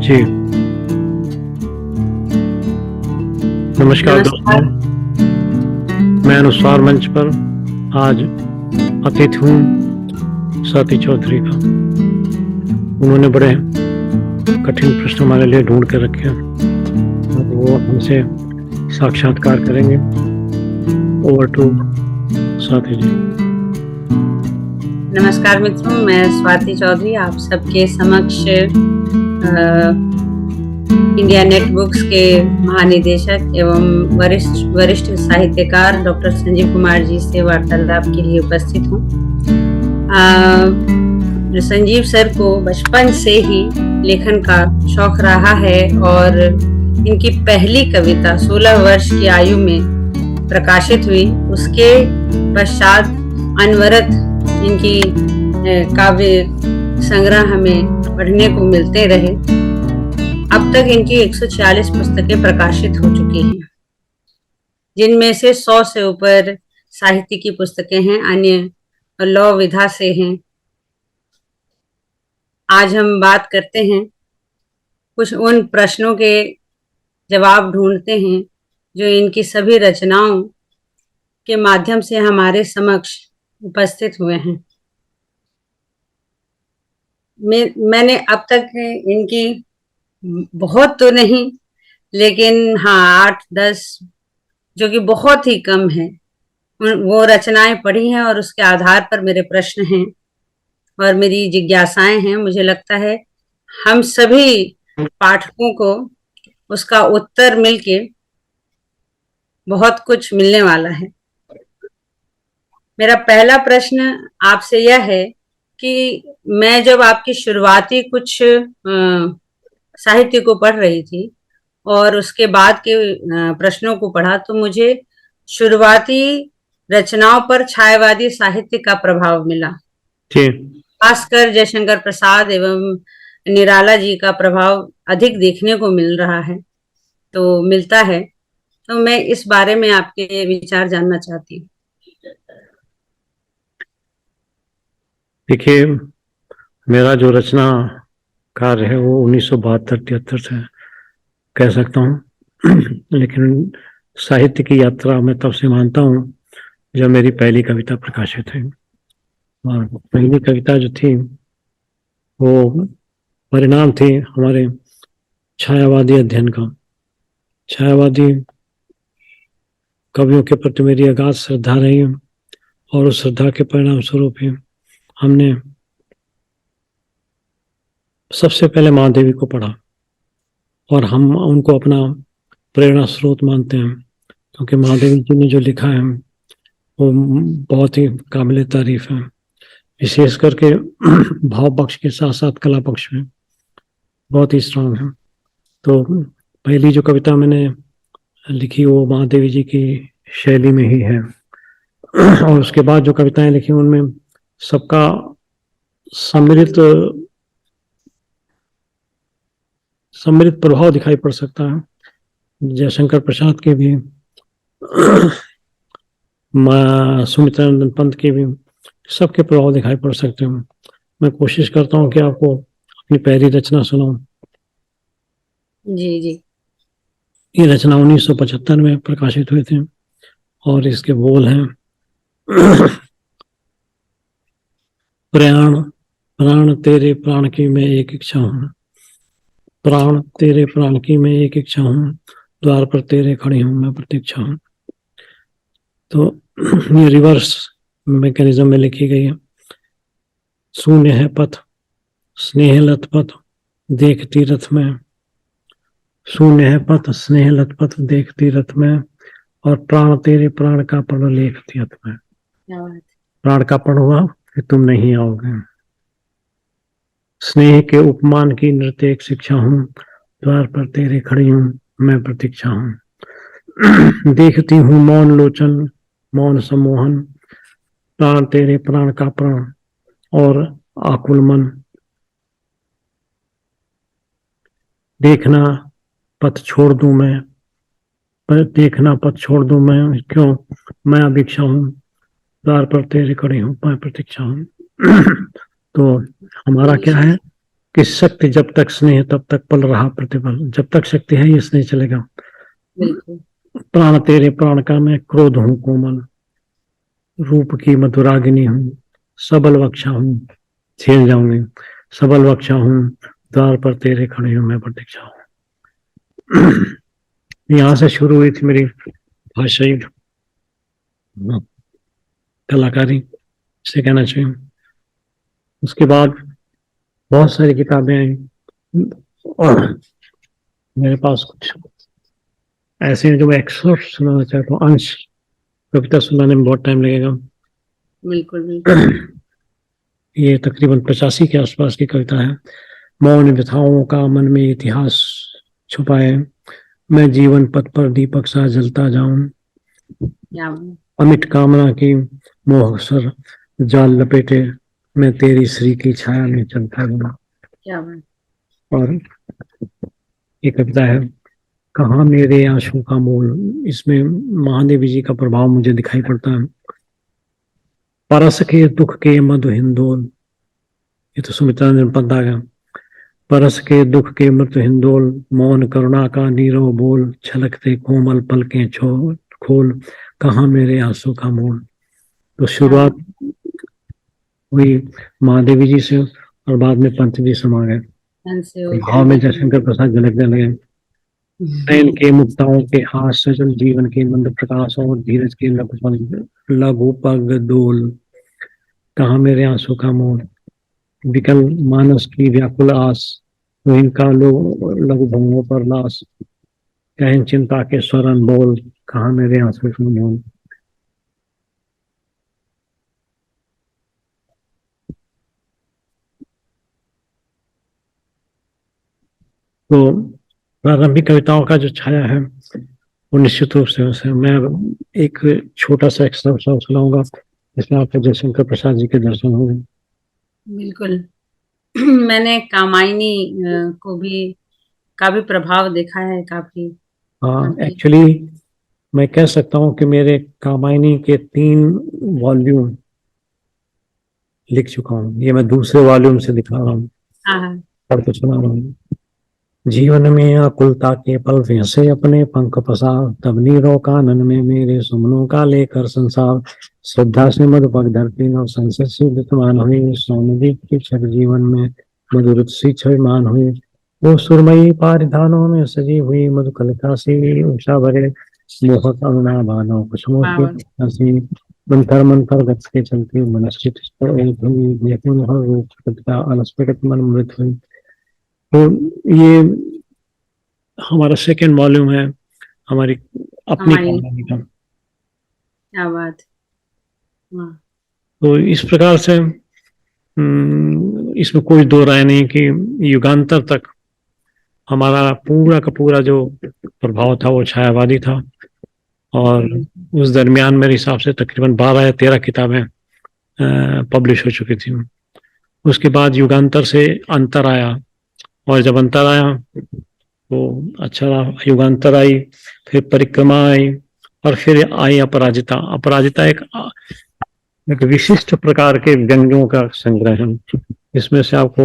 जी, नमस्कार दोस्तों। नमस्कार। मैं अनुस्वार मंच पर आज अतिथि हूँ स्वाति चौधरी का। उन्होंने बड़े कठिन प्रश्न हमारे लिए ढूंढ कर रखे हैं और वो हमसे साक्षात्कार करेंगे। Over to Swati ji. नमस्कार मित्रों, मैं स्वाति चौधरी आप सबके समक्ष इंडिया नेट बुक्स के महानिदेशक एवं वरिष्ठ साहित्यकार डॉक्टर संजीव कुमार जी से वार्तालाप के लिए उपस्थित हूँ। संजीव सर को बचपन से ही लेखन का शौक रहा है और इनकी पहली कविता 16 वर्ष की आयु में प्रकाशित हुई। उसके पश्चात अनवरत इनकी काव्य संग्रह हमें पढ़ने को मिलते रहे। अब तक इनकी 146 पुस्तकें प्रकाशित हो चुकी हैं, जिनमें से 100 से ऊपर साहित्य की पुस्तकें हैं, अन्य लौ विधा से हैं। आज हम बात करते हैं, कुछ उन प्रश्नों के जवाब ढूंढते हैं जो इनकी सभी रचनाओं के माध्यम से हमारे समक्ष उपस्थित हुए हैं। मैंने अब तक इनकी बहुत तो नहीं, लेकिन हाँ 8-10 जो कि बहुत ही कम है, वो रचनाएं पढ़ी हैं और उसके आधार पर मेरे प्रश्न हैं और मेरी जिज्ञासाएं हैं। मुझे लगता है हम सभी पाठकों को उसका उत्तर मिलके बहुत कुछ मिलने वाला है। मेरा पहला प्रश्न आपसे यह है कि मैं जब आपकी शुरुआती कुछ साहित्य को पढ़ रही थी और उसके बाद के प्रश्नों को पढ़ा, तो मुझे शुरुआती रचनाओं पर छायावादी साहित्य का प्रभाव मिला। खासकर जयशंकर प्रसाद एवं निराला जी का प्रभाव अधिक देखने को मिलता है। तो मैं इस बारे में आपके विचार जानना चाहती हूँ। देखिए, मेरा जो रचना कार्य है वो 1972-73 से कह सकता हूँ, लेकिन साहित्य की यात्रा मैं तब से मानता हूँ जब मेरी पहली कविता प्रकाशित हुई। और पहली कविता जो थी वो परिणाम थी हमारे छायावादी अध्ययन का। छायावादी कवियों के प्रति मेरी अगाध श्रद्धा रही और उस श्रद्धा के परिणाम स्वरूप ही हमने सबसे पहले महादेवी को पढ़ा और हम उनको अपना प्रेरणा स्रोत मानते हैं, क्योंकि महादेवी जी ने जो लिखा है वो बहुत ही काबिल तारीफ है, विशेष करके भाव पक्ष के साथ साथ कला पक्ष में बहुत ही स्ट्रांग है। तो पहली जो कविता मैंने लिखी वो महादेवी जी की शैली में ही है और उसके बाद जो कविताएं लिखी उनमें सबका सम्मिलित प्रभाव दिखाई पड़ सकता है। जयशंकर प्रसाद के भी, सुमित्रानंद पंत के भी, सबके प्रभाव दिखाई पड़ सकते हैं। मैं कोशिश करता हूँ कि आपको अपनी पहली रचना सुनाऊं। जी जी। ये रचना 1975 में प्रकाशित हुए थे और इसके बोल हैं प्राण तेरे प्राण की मैं एक इच्छा हूँ, प्राण तेरे प्राण की मैं एक इच्छा हूँ, द्वार पर तेरे खड़ी हूँ मैं प्रतीक्षा हूँ। तो ये रिवर्स मैकेनिज्म में लिखी गई है। शून्य है पथ स्नेह लत पथ देखती रथ में, शून्य है पथ स्नेह लत पथ देखती रथ में, और प्राण तेरे प्राण का पढ़ लेखती रथ में। प्राण का पढ़ हुआ कि तुम नहीं आओगे। स्नेह के उपमान की नृत्य एक शिक्षा हूँ, द्वार पर तेरे खड़ी हूँ मैं प्रतीक्षा हूँ। देखती हूँ मौन लोचन मौन सम्मोहन, प्राण तेरे प्राण का प्राण और आकुल मन। देखना पथ छोड़ दूं मैं, पर देखना पथ छोड़ दूं मैं क्यों, मैं अभिक्षा हूँ, द्वार पर तेरे खड़ी हूँ मैं प्रतीक्षा हूँ। तो हमारा क्या है कि शक्ति जब तक स्नेह तब तक पल रहा प्रतिपल, जब तक शक्ति है ये स्नेह चलेगा। बिल्कुल। प्राण तेरे प्राण का मैं क्रोध हूँ कोमल, रूप की मधुरागिनी हूँ, सबल वक्षा हूँ, झेल जाऊंगी, सबल वक्षा हूँ, द्वार पर तेरे खड़ी हूँ मैं प्रतीक्षा हूँ। यहाँ से शुरू हुई थी मेरी भाषाई कलाकारी, से कहना चाहिए। उसके बाद बहुत सारी किताबें आई और मेरे पास कुछ ऐसे हैं जो मैं एक्सर्ट सुनाना चाहता हूँ, अंश। कविता सुनाने में बहुत टाइम लगेगा। बिल्कुल बिल्कुल। ये तकरीबन 85 के आसपास की कविता है। मौन व्यथाओं का मन में इतिहास छुपाए, मैं जीवन पथ पर दीपक सा जलता जाऊं, क्या बात। अमिट कामना की मोह सर जाल लपेटे, मैं तेरी श्री की छाया में चलता जाऊं। क्या बात। और ये कविता है कहाँ मेरे आंसू का मोल। इसमें महादेवी जी का प्रभाव मुझे दिखाई पड़ता है। परस के दुख के मधु हिंदोल, ये तो सुमित्रा ने पद आ गया। परस के दुख के मृत्यु हिंदोल, मौन करुणा का नीरव बोल, छलकते कोमल पलकें छोड़ खोल, कहाँ मेरे आंसू का मोल। तो क्या शुरुआत बात। हुई महादेवी जी से और बाद में पंत जी समा गए। मन से भाव होके में बिल्कुल। जयशंकर प्रसाद झलकने लगे। नयन के मुक्ताओं के हाथ सजल जीवन के मंद प्रकाश और धीरज के लघु पग डोल, कहाँ मेरे आंसू का मोल। विकल मानस की व्याकुल आस, इनका लघु भंगों पर लाश, गहन चिंता के स्वरण बोल, कहाँ मेरे आंसू का मोल। तो प्रारंभिक कविताओं का जो छाया है वो निश्चित रूप से उसे मैं एक छोटा सा एक्सट्रा सुनाऊंगा, जिसमें आपको जयशंकर प्रसाद जी के दर्शन होंगे। बिल्कुल। मैंने कामायनी को भी का भी प्रभाव देखा है काफी हाँ, आपके। एक्चुअली मैं कह सकता हूँ कि मेरे कामायनी के 3 वॉल्यूम लिख चुका हूँ। ये मैं दूसरे वॉल्यूम से दिखा रहा हूँ, हाँ हाँ। पढ़ के सुना रहा हूँ। जीवन में आकुलता के पल से अपने पंख पसार, तब नीरो कानन में मेरे सुमनों का लेकर संसार, श्रद्धा से मधुपग धरती और संसद से विद्यमान हुई, सोमदीप की छठ जीवन में मधुर सी छविमान हुई, वो सुरमई पारिधानों में सजी हुई मधुकलिका सी उषा भरे, मोहक अरुणा बानों कुसुमों की पावर। हंसी, मंथर मंथर गति के चलती मनस्थित हर रूप कविता अलस्फटिक मन मृत हुई। तो ये हमारा सेकेंड वॉल्यूम है हमारी अपनी कामायनी। कहानी का। क्या बात। वाह। तो इस प्रकार से इसमें कोई दो राय नहीं कि युगांतर तक हमारा पूरा का पूरा जो प्रभाव था वो छायावादी था। और बिल्कुल। उस दरमियान मेरे हिसाब से तकरीबन 12 या 13 किताबें पब्लिश हो चुकी थी। उसके बाद युगांतर से अंतर आया, और जब अंतर आया तो अच्छा रहा। युगांतर आई, फिर परिक्रमा आई, और फिर आई अपराजिता। अपराजिता एक विशिष्ट प्रकार के व्यंग्यों का संग्रह है। इसमें से आपको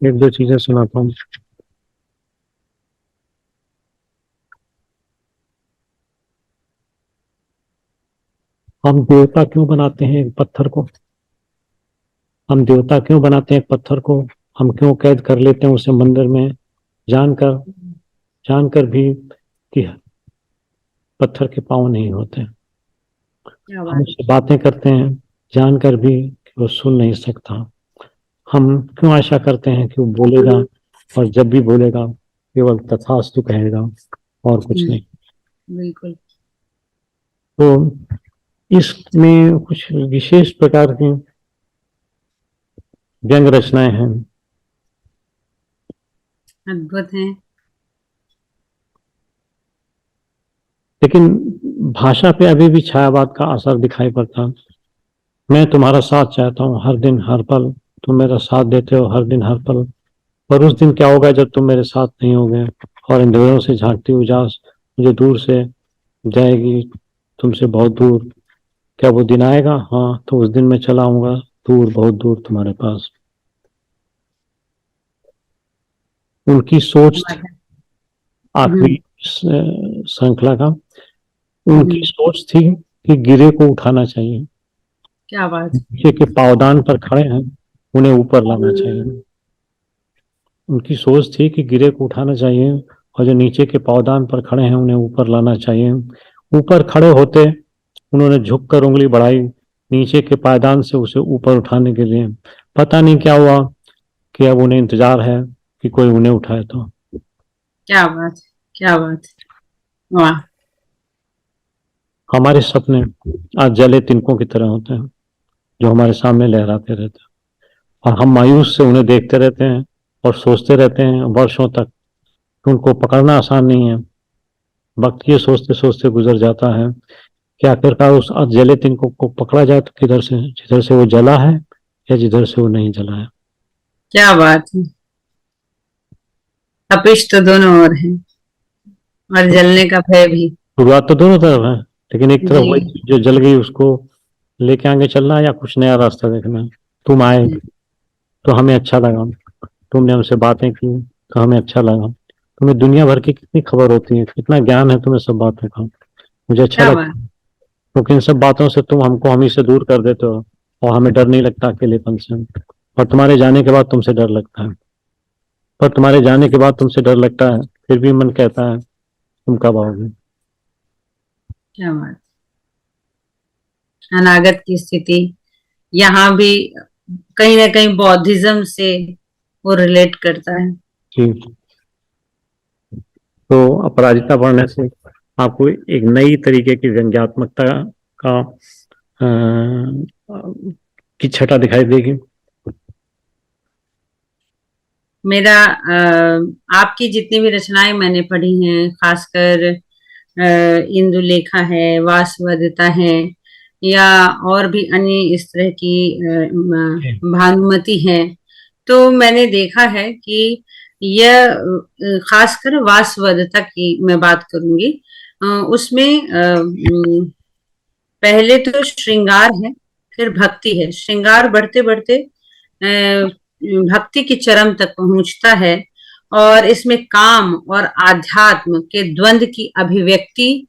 1-2 चीजें सुनाता हूँ। हम देवता क्यों बनाते हैं एक पत्थर को, हम देवता क्यों बनाते हैं एक पत्थर को, हम क्यों कैद कर लेते हैं उसे मंदिर में, जानकर जानकर भी कि पत्थर के पांव नहीं होते। क्या हम बात। उससे बातें करते हैं जानकर भी कि वो सुन नहीं सकता। हम क्यों आशा करते हैं कि वो बोलेगा, और जब भी बोलेगा केवल तथास्तु कहेगा और कुछ नहीं। बिल्कुल। तो इसमें कुछ विशेष प्रकार की व्यंग रचनाएं हैं। अद्भुत है। लेकिन भाषा पे अभी भी छायावाद का असर दिखाई पड़ता। मैं तुम्हारा साथ चाहता हूँ हर दिन हर पल, तुम मेरा साथ देते हो हर दिन हर पल, पर उस दिन क्या होगा जब तुम मेरे साथ नहीं होगे, और इन हृदयों से झांकती उजास मुझे दूर से जाएगी तुमसे बहुत दूर। क्या वो दिन आएगा? हाँ, तो उस दिन मैं चला आऊंगा दूर, बहुत दूर तुम्हारे पास। उनकी सोच थी, हम्म, आखिरी श्रृंखला का, उनकी हम्म, सोच थी कि गिरे को उठाना चाहिए, क्या बात। नीचे के पावदान पर खड़े हैं उन्हें ऊपर लाना चाहिए। उनकी सोच थी कि गिरे को उठाना चाहिए और जो नीचे के पावदान पर खड़े हैं उन्हें ऊपर लाना चाहिए। ऊपर खड़े होते उन्होंने झुककर उंगली बढ़ाई नीचे के पायदान से उसे ऊपर उठाने के लिए। पता नहीं क्या हुआ कि अब उन्हें इंतजार है कि कोई उन्हें उठाए। तो क्या बात, क्या बात, वाह। हमारे सपने आज जले तिनकों की तरह होते हैं जो हमारे सामने लहराते रहते हैं, और हम मायूस से उन्हें देखते रहते हैं और सोचते रहते हैं वर्षों तक कि उनको पकड़ना आसान नहीं है। वक्त ये सोचते सोचते गुजर जाता है कि आखिरकार उस जले तिनकों को पकड़ा जाए तो किधर से, जिधर से वो जला है या जिधर से वो नहीं जला है। क्या बात है। तपिश तो दोनों ओर है और जलने का भय भी। शुरुआत तो दोनों तरफ है, लेकिन एक तरफ जी, वही चीज जो जल गई उसको लेके आगे चलना है या कुछ नया रास्ता देखना है। तुम आए तो हमें अच्छा लगा, तुमने हमसे बातें की तो हमें अच्छा लगा, तुम्हें दुनिया भर की कितनी खबर होती है, कितना ज्ञान है तुम्हें सब बातों का, मुझे अच्छा क्या बात। लगता है। क्योंकि इन सब बातों से तुम हमको हम ही से दूर कर देते हो और हमें डर नहीं लगता अकेलेपन से। और तुम्हारे जाने के बाद तुमसे डर लगता है, पर तुम्हारे जाने के बाद तुमसे डर लगता है, फिर भी मन कहता है तुम कब आओगे। क्या बात। अनागत की स्थिति यहाँ भी कहीं ना कहीं बौद्धिज्म से वो रिलेट करता है। जी। तो अपराजिता पढ़ने से आपको एक नई तरीके की व्यंग्यात्मकता का की छटा दिखाई देगी। मेरा आपकी जितनी भी रचनाएं मैंने पढ़ी हैं, खासकर इंदुलेखा है, वासवदत्ता है, या और भी अन्य इस तरह की भानुमति है, तो मैंने देखा है कि यह खासकर वासवदत्ता की मैं बात करूंगी। उसमें पहले तो श्रृंगार है, फिर भक्ति है। श्रृंगार बढ़ते बढ़ते भक्ति की चरम तक पहुंचता है, और इसमें काम और आध्यात्म के द्वंद की अभिव्यक्ति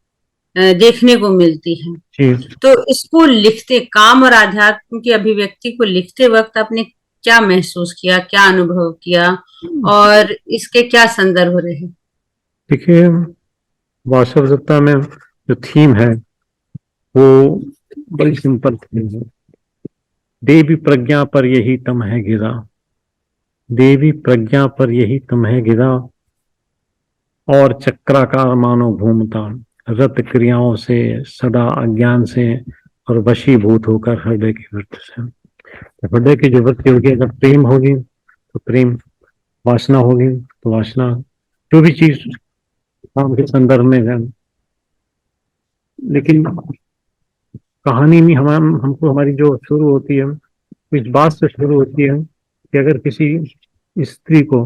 देखने को मिलती है। जी। तो इसको लिखते, काम और आध्यात्म की अभिव्यक्ति को लिखते वक्त आपने क्या महसूस किया, क्या अनुभव किया, और इसके क्या संदर्भ रहे? देखिए, वासव दत्ता में जो थीम है वो बड़ी सिंपल थीम है। देवी प्रज्ञा पर यही तम है गिरा, देवी प्रज्ञा पर यही तम है गिरा, और चक्राकार मानो घूमता, रत क्रियाओं से सदा अज्ञान से और वशीभूत होकर हृदय की वृत्ति से। तो हृदय की जो वृत्ति होगी, अगर प्रेम होगी तो प्रेम, वासना होगी तो वासना, जो भी चीज काम के संदर्भ में है। लेकिन कहानी में हमको हमारी जो शुरू होती है इस बात से शुरू होती है कि अगर किसी स्त्री को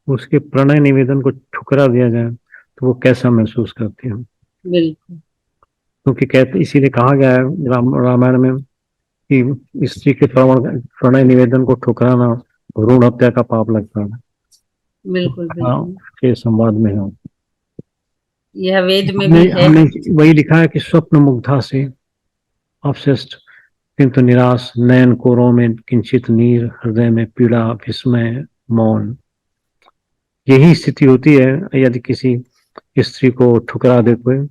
उसके प्रणय निवेदन को ठुकरा दिया जाए तो वो कैसा महसूस करती है। बिल्कुल। क्योंकि कहते इसीलिए कहा गया है रामायण में कि स्त्री के प्रणय निवेदन को ठुकराना भ्रूण हत्या का पाप लगता है। बिल्कुल। हाँ, बिल्कुल। के संवाद में है। यह वेद में हमने भी है। हमने वही लिखा है कि स्वप्न मुग्धा से ऑब्सेस्ड, किंतु निराश, नयन कोरों में किंचित नीर, हृदय में पीड़ा, विस्मय, मौन। यही स्थिति होती है यदि किसी स्त्री को ठुकरा दे कोई,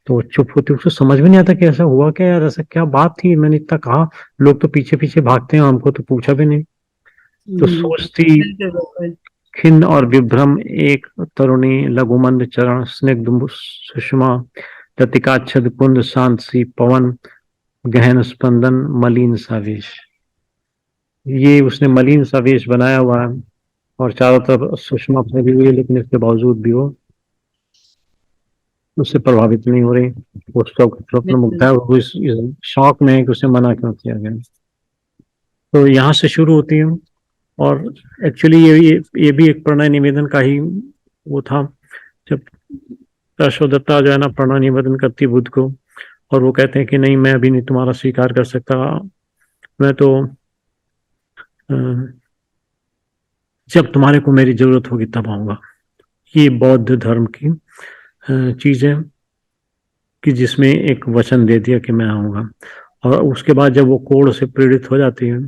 तो वो चुप होती, उसको समझ में नहीं आता कि ऐसा हुआ क्या यार, ऐसा क्या बात थी, मैंने इतना कहा, लोग तो पीछे पीछे भागते हैं, हमको तो पूछा भी नहीं। तो सोचती बिल्कुल बिल्कुल। खिन्न और विभ्रम एक तरुणी, लघुमंद चरण, स्निग्ध सुषमा, लतिकाच्छद कुंद, शांत सी पवन, गहन स्पंदन, मलिन सा वेश। ये उसने मलिन सा वेश बनाया हुआ है और चारों तरफ सुषमा फैली हुई है, लेकिन इसके बावजूद भी वो उससे प्रभावित नहीं हो रही। वो स्वप्न मुक्त बिल्कुल। है, वो इस शौक में है कि उसे मना क्यों किया गया। तो यहाँ से शुरू होती है। और एक्चुअली ये भी एक प्रणय निवेदन का ही वो था। जब यशोदत्ता जो है ना प्रणय निवेदन करती बुद्ध को, और वो कहते हैं कि नहीं, मैं अभी नहीं तुम्हारा स्वीकार कर सकता, मैं तो जब तुम्हारे को मेरी जरूरत होगी तब आऊंगा। ये बौद्ध धर्म की चीज है कि जिसमें एक वचन दे दिया कि मैं आऊंगा, और उसके बाद जब वो कोढ़ से पीड़ित हो जाती है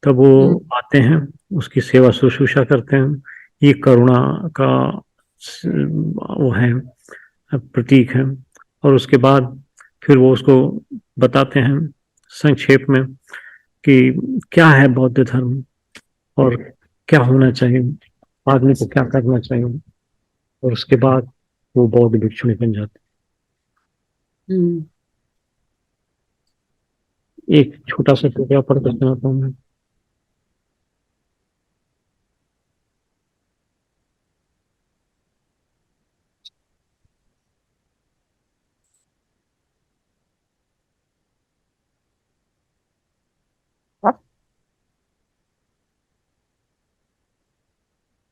तब वो आते हैं, उसकी सेवा शुश्रूषा करते हैं। ये करुणा का वो है, प्रतीक है। और उसके बाद फिर वो उसको बताते हैं संक्षेप में कि क्या है बौद्ध धर्म और क्या होना चाहिए, आदमी को क्या करना चाहिए। और उसके बाद वो बौद्ध भिक्षुणी बन जाते हम्म। हैं। एक छोटा सा टुकड़ा पढ़ कर सुनाता हूँ मैं।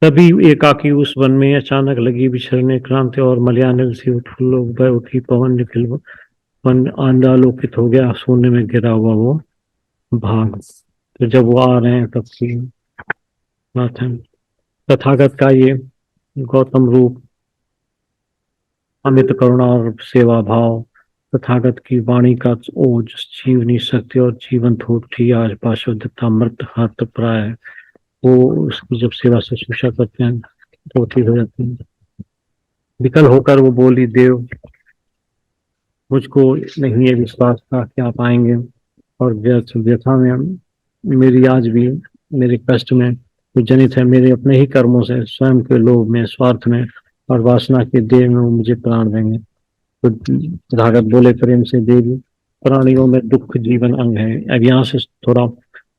तभी एकाकी उस वन में अचानक लगी बिछड़ने क्रांति, और मलयानल सी उत्फुल्ल बह उठी पवन निखिल वन आंदालोकित हो गया, शून्य में गिरा हुआ वो भाग। तो जब वो आ रहे हैं तब की बात है। तथागत का ये गौतम रूप, अमित करुणा और सेवा भाव, तथागत की वाणी का ओज, जीवनी शक्ति और जीवंत हो उठी आज पाशुद्धता मृत हाथ प्राय। वो उसकी जब सेवा शुश्रूषा करते हैं तो ठीक हो जाती है। विकल होकर वो बोली, देव मुझको नहीं ये विश्वास था कि आप आएंगे, और व्यथा में मेरी आज भी मेरे कष्ट में जो जनित है मेरे अपने ही कर्मों से, स्वयं के लोभ में, स्वार्थ में और वासना के देह में वो मुझे प्राण देंगे। तो तथागत बोले प्रेम से, देवी प्राणियों में दुख जीवन अंग है। अब यहाँ से थोड़ा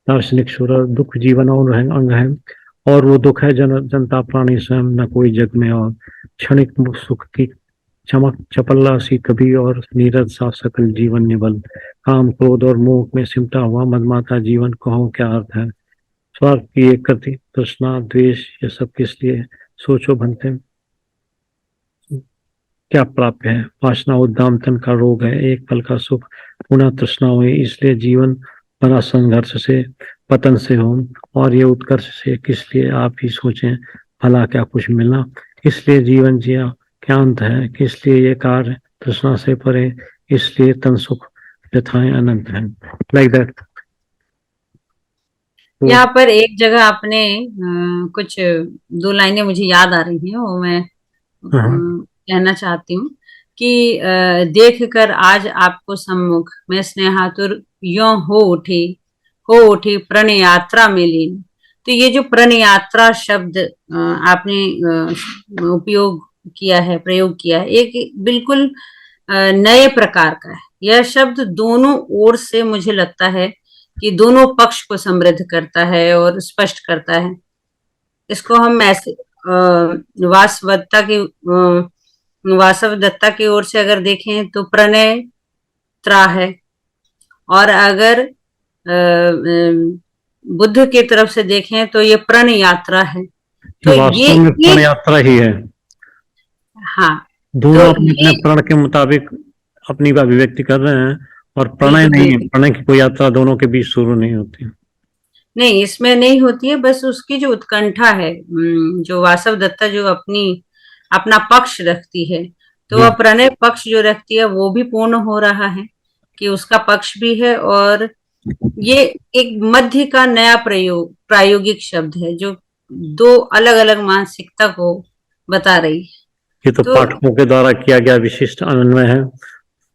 दार्शनिक सुर, दुख जीवन और अंग है, और वो दुख है जनता प्राणी स्वयं, न कोई जग में और। क्षणिक सुख की चमक चपल्ला सी कभी, और नीरज सा सकल जीवन निबल। काम क्रोध और मोह में सिमटा हुआ मदमाता जीवन, कहो क्या अर्थ है। स्वार्थ की एक कृति, तृष्णा द्वेष, ये सब किस लिए, सोचो भनते क्या प्राप्य है। वासना उद्दाम तन का रोग है, एक पल का सुख पुनः तृष्णा हुई, इसलिए जीवन बड़ा संघर्ष से पतन से हो, और ये उत्कर्ष से किस लिए आप ही सोचें, भला क्या कुछ मिला, इसलिए जीवन जिया क्या अंत है, किस लिए ये कार्य तृष्णा से परे, इसलिए तन सुख व्यथाएं अनंत हैं। Like that. यहाँ पर एक जगह आपने कुछ दो लाइनें मुझे याद आ रही हैं, वो मैं कहना चाहती हूँ कि देख कर आज आपको सम्मुख मैं स्नेहातुर यों हो उठी प्रण यात्रा में लीन। तो ये जो प्रण यात्रा शब्द आपने उपयोग किया है, प्रयोग किया है, एक बिल्कुल नए प्रकार का है। यह शब्द दोनों ओर से मुझे लगता है कि दोनों पक्ष को समृद्ध करता है और स्पष्ट करता है। इसको हम ऐसे वासव दत्ता की ओर से अगर देखें तो प्रणय त्रा है, और अगर बुद्ध की तरफ से देखें तो ये प्रण यात्रा है। तो वास्तव में प्रण यात्रा ही है। हाँ, दोनों अपने अपने प्रण के मुताबिक अपनी अभिव्यक्ति कर रहे हैं, और प्रणय नहीं है, प्रणय की कोई यात्रा दोनों के बीच शुरू नहीं होती। नहीं, इसमें नहीं होती है, बस उसकी जो उत्कंठा है, जो वासव दत्ता जो अपना पक्ष रखती है, तो वह प्रणय पक्ष जो रखती है वो भी पूर्ण हो रहा है कि उसका पक्ष भी है। और ये एक मध्य का नया प्रायोगिक शब्द है जो दो अलग अलग मानसिकता को बता रही है। ये तो पाठकों के द्वारा किया गया विशिष्ट अन्वय है।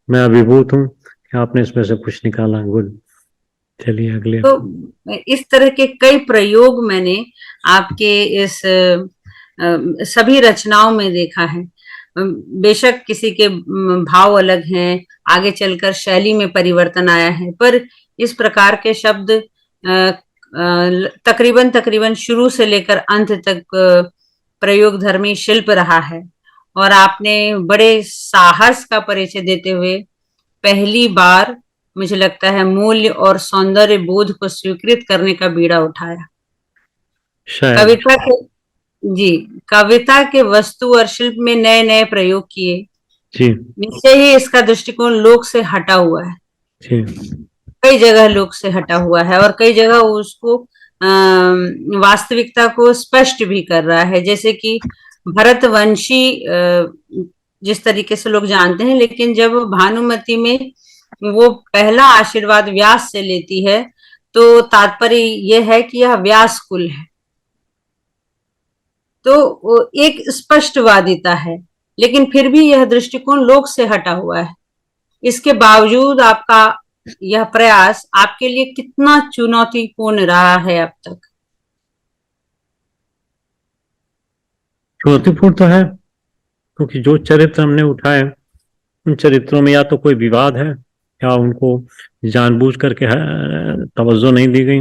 मैं अभिभूत हूँ कि आपने इसमें से कुछ निकाला। गुड, चलिए अगले। तो इस तरह के कई प्रयोग मैंने आपके इस सभी रचनाओं में देखा है। बेशक किसी के भाव अलग हैं, आगे चलकर शैली में परिवर्तन आया है, पर इस प्रकार के शब्द तकरीबन शुरू से लेकर अंत तक प्रयोग धर्मी शिल्प रहा है। और आपने बड़े साहस का परिचय देते हुए पहली बार मुझे लगता है मूल्य और सौंदर्य बोध को स्वीकृत करने का बीड़ा उठाया। कविता के वस्तु और शिल्प में नए नए प्रयोग किए। निश्चय ही इसका दृष्टिकोण लोक से हटा हुआ है, कई जगह लोक से हटा हुआ है, और कई जगह उसको वास्तविकता को स्पष्ट भी कर रहा है। जैसे कि भरतवंशी जिस तरीके से लोग जानते हैं, लेकिन जब भानुमति में वो पहला आशीर्वाद व्यास से लेती है तो तात्पर्य यह है कि यह व्यास कुल है। तो एक स्पष्टवादिता है, लेकिन फिर भी यह दृष्टिकोण लोक से हटा हुआ है। इसके बावजूद आपका यह प्रयास आपके लिए कितना चुनौतीपूर्ण रहा है अब तक? चुनौतीपूर्ण तो है, क्योंकि जो चरित्र हमने उठाए उन चरित्रों में या तो कोई विवाद है, या उनको जानबूझ करके तवज्जो नहीं दी गई,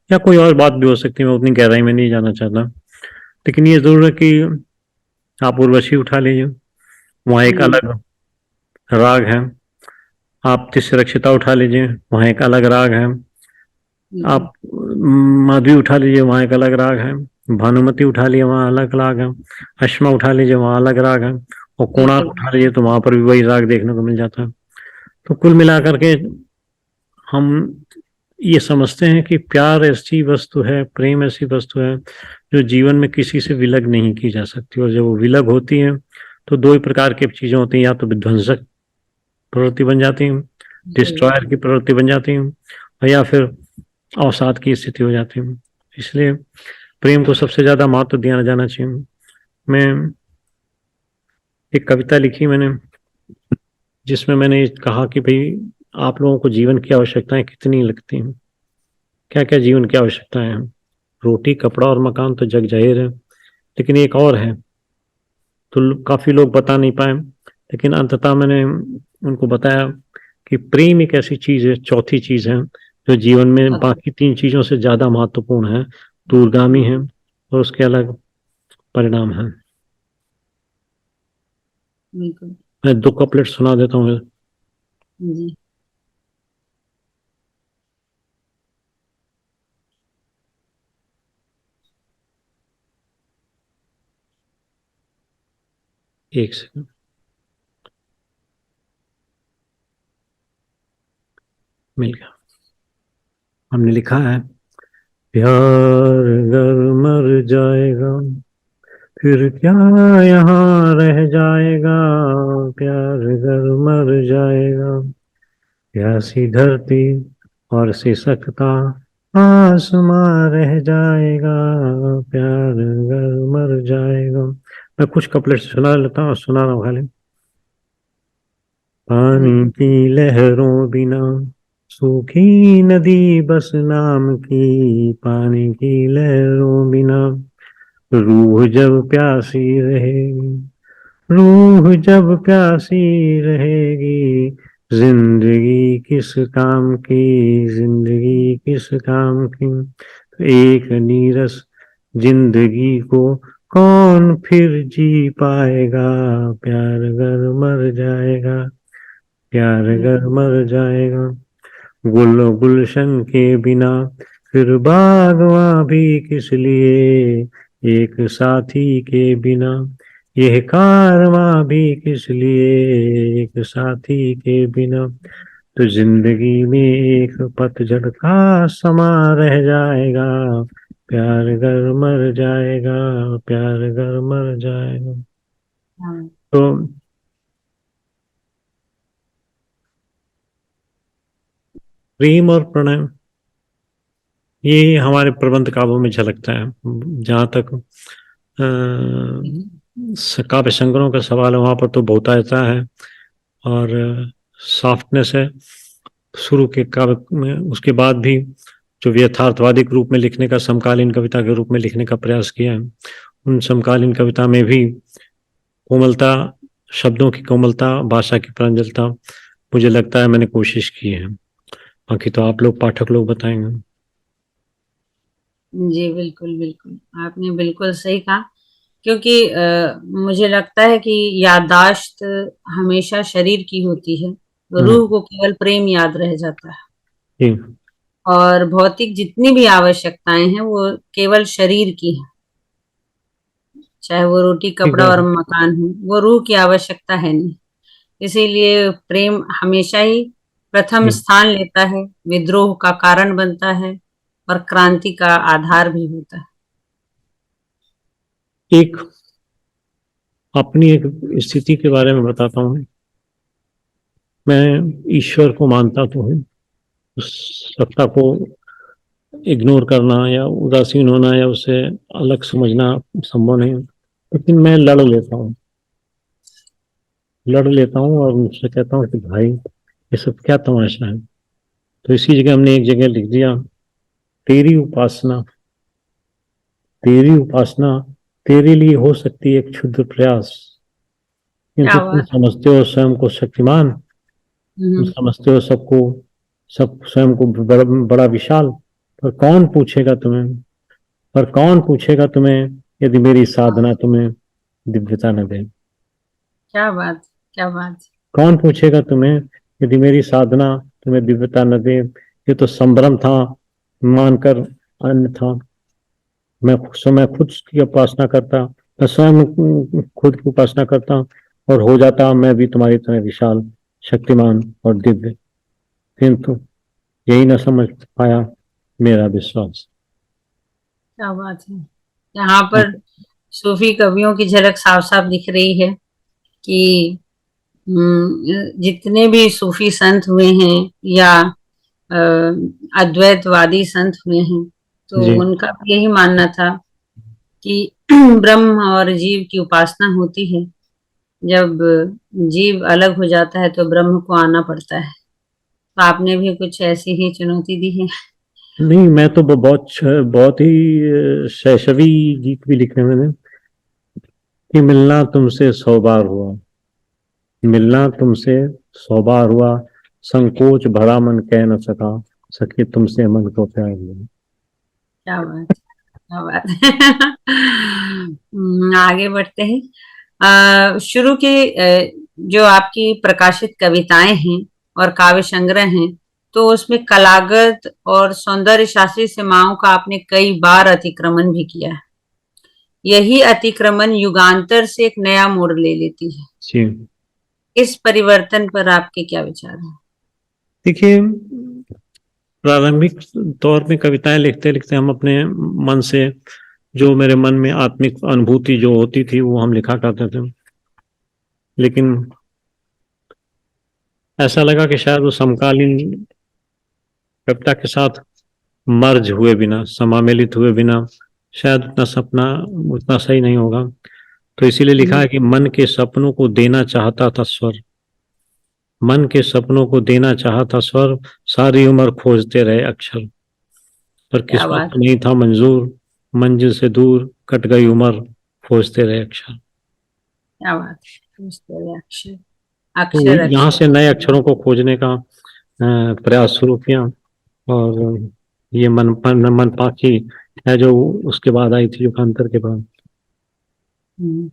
या कोई और बात भी हो सकती है। मैं उतनी गहराई में नहीं जाना चाहता, लेकिन ये जरूर है कि आप उर्वशी उठा लीजिए, वहाँ एक अलग राग है। आप तिस्रक्षिता उठा लीजिए, वहाँ एक अलग राग है। आप माधवी उठा लीजिए, वहाँ एक अलग राग है। भानुमति उठा लिए, वहाँ अलग राग है। अश्मा उठा लीजिए, वहाँ अलग राग है। और कोणार्क उठा लीजिए तो वहां पर भी वही राग देखने को मिल जाता है। तो कुल मिलाकर के हम ये समझते हैं कि प्यार ऐसी वस्तु है, प्रेम ऐसी वस्तु है जो जीवन में किसी से विलग नहीं की जा सकती। और जब वो विलग होती है तो दो ही प्रकार की चीजें होती हैं, या तो विध्वंसक प्रवृत्ति बन जाती है, डिस्ट्रॉयर की प्रवृत्ति बन जाती है, और या फिर अवसाद की स्थिति हो जाती है। इसलिए प्रेम को सबसे ज्यादा महत्व दिया जाना चाहिए। मैं एक कविता लिखी मैंने, जिसमें मैंने कहा कि भाई आप लोगों को जीवन की आवश्यकताएं कितनी लगती हैं, क्या क्या जीवन की आवश्यकताएं हैं। रोटी, कपड़ा और मकान तो जग जाहिर है, लेकिन एक और है तो काफी लोग बता नहीं पाए। लेकिन अंततः मैंने उनको बताया कि प्रेम एक ऐसी चीज है, चौथी चीज है, जो जीवन में बाकी तीन चीजों से ज्यादा महत्वपूर्ण है, दूरगामी है, और उसके अलग परिणाम है। मैं 2 कपलेट सुना देता हूँ। जी। एक सेकंड, मिल गया। हमने लिखा है, प्यार अगर मर जाएगा फिर क्या यहाँ रह जाएगा, प्यार अगर मर जाएगा प्यासी धरती और सिसकता आसमां रह जाएगा, प्यार अगर मर जाएगा। मैं कुछ कपलेट सुना लेता हूँ, सुना रहा हूँ खाली। पानी की लहरों बिना सूखी नदी बस नाम की, पानी की लहरों बिना रूह जब प्यासी रहेगी, रूह जब प्यासी रहेगी, जिंदगी किस काम की, जिंदगी किस काम की। तो एक नीरस जिंदगी को कौन फिर जी पाएगा, प्यार अगर मर जाएगा, प्यार अगर मर जाएगा। गुल गुलशन के बिना फिर बागवां भी किस लिए, एक साथी के बिना यह कारवां भी किस लिए, एक साथी के बिना। तो जिंदगी में एक पतझड़ का समा रह जाएगा, प्यार अगर मर जाएगा, प्यार अगर मर जाएगा। तो प्रेम और प्रणय ये हमारे प्रबंध काव्यों में झलकता है। जहाँ तक काव्य संग्रहों का सवाल है, वहां पर तो बहुतायता है और सॉफ्टनेस है शुरू के काव्य में। उसके बाद भी जो यथार्थवादिक रूप में लिखने का, समकालीन कविता के रूप में लिखने का प्रयास किया है, उन समकालीन कविता में भी कोमलता, शब्दों की कोमलता, भाषा की प्रांजलता, मुझे लगता है मैंने कोशिश की है। बाकी तो आप लोग, पाठक लोग बताएंगे। जी बिल्कुल बिल्कुल, आपने बिल्कुल सही कहा। क्योंकि मुझे लगता है कि याददाश्त हमेशा शरीर की होती है, रूह को केवल प्रेम याद रह जाता है। और भौतिक जितनी भी आवश्यकताएं हैं वो केवल शरीर की है, चाहे वो रोटी, कपड़ा और मकान हो, वो रूह की आवश्यकता है नहीं। इसीलिए प्रेम हमेशा ही प्रथम स्थान लेता है, विद्रोह का कारण बनता है और क्रांति का आधार भी होता है। एक अपनी एक स्थिति के बारे में बताता हूँ। मैं ईश्वर को मानता तो हूँ, उस सत्ता को इग्नोर करना या उदासीन होना या उसे अलग समझना संभव नहीं, लेकिन मैं लड़ लेता हूँ और उनसे कहता हूँ कि भाई ये सब क्या तमाशा है। तो इसी जगह हमने एक जगह लिख दिया, तेरी उपासना तेरे लिए हो सकती है एक क्षुद्र प्रयास, क्या क्योंकि तुम बात। समझते हो स्वयं को शक्तिमान, तुम हम्म, समझते हो सब स्वयं को बड़ा विशाल। पर कौन पूछेगा तुम्हें यदि मेरी साधना तुम्हें दिव्यता न दे। क्या बात, क्या बात। कौन पूछेगा तुम्हें यदि मेरी साधना तुम्हें दिव्यता न दे। ये तो संभ्रम था, मानकर अन्य था। मैं खुद की उपासना करता, मैं स्वयं खुद की उपासना करता और हो जाता मैं भी तुम्हारी तरह विशाल, शक्तिमान और दिव्य, किंतु यही न समझ पाया मेरा विश्वास। क्या बात है। यहाँ पर सूफी कवियों की झलक साफ साफ दिख रही है कि जितने भी सूफी संत हुए हैं या अ, अद्वैतवादी संत हुए हैं, तो जी उनका भी यही मानना था कि ब्रह्म और जीव की उपासना होती है। जब जीव अलग हो जाता है तो ब्रह्म को आना पड़ता है। तो आपने भी कुछ ऐसी ही चुनौती दी है। नहीं, मैं तो बहुत ही शैशवी गीत भी लिखे मैंने कि मिलना तुमसे 100 बार हुआ, संकोच भरा मन कह न सका, सके तुमसे मन को प्यार हुआ। क्या बात, क्या बात है। आगे बढ़ते हैं। शुरू के जो आपकी प्रकाशित कविताएं हैं और काव्य संग्रह हैं, तो उसमें कलागत और सौंदर्य शास्त्रीय सीमाओं का आपने कई बार अतिक्रमण भी किया है। यही अतिक्रमण युगांतर से एक नया मोड़ ले लेती है। जी इस परिवर्तन पर आपके क्या विचार हैं? देखिए, प्रारंभिक तौर में कविताएं लिखते लिखते हम अपने मन से, जो मेरे मन में आत्मिक अनुभूति जो होती थी वो हम लिखा करते थे। लेकिन ऐसा लगा कि शायद वो समकालीन कविता के साथ मर्ज हुए बिना, समामेलित हुए बिना शायद उतना सही नहीं होगा। तो इसीलिए लिखा है कि मन के सपनों को देना चाहा था स्वर, सारी उम्र खोजते रहे अक्षर, पर क्या किस्मत बात, को नहीं था मंजूर, मंजिल से दूर कट गई उम्र, खोजते रहे अक्षर। क्या बात। अक्षर, तो अक्षर, यहाँ अक्षर। से नए अक्षरों को खोजने का प्रयास शुरू किया। और ये मन पाखी है जो उसके बाद आई थी, युगांतर के बाद। हम्म,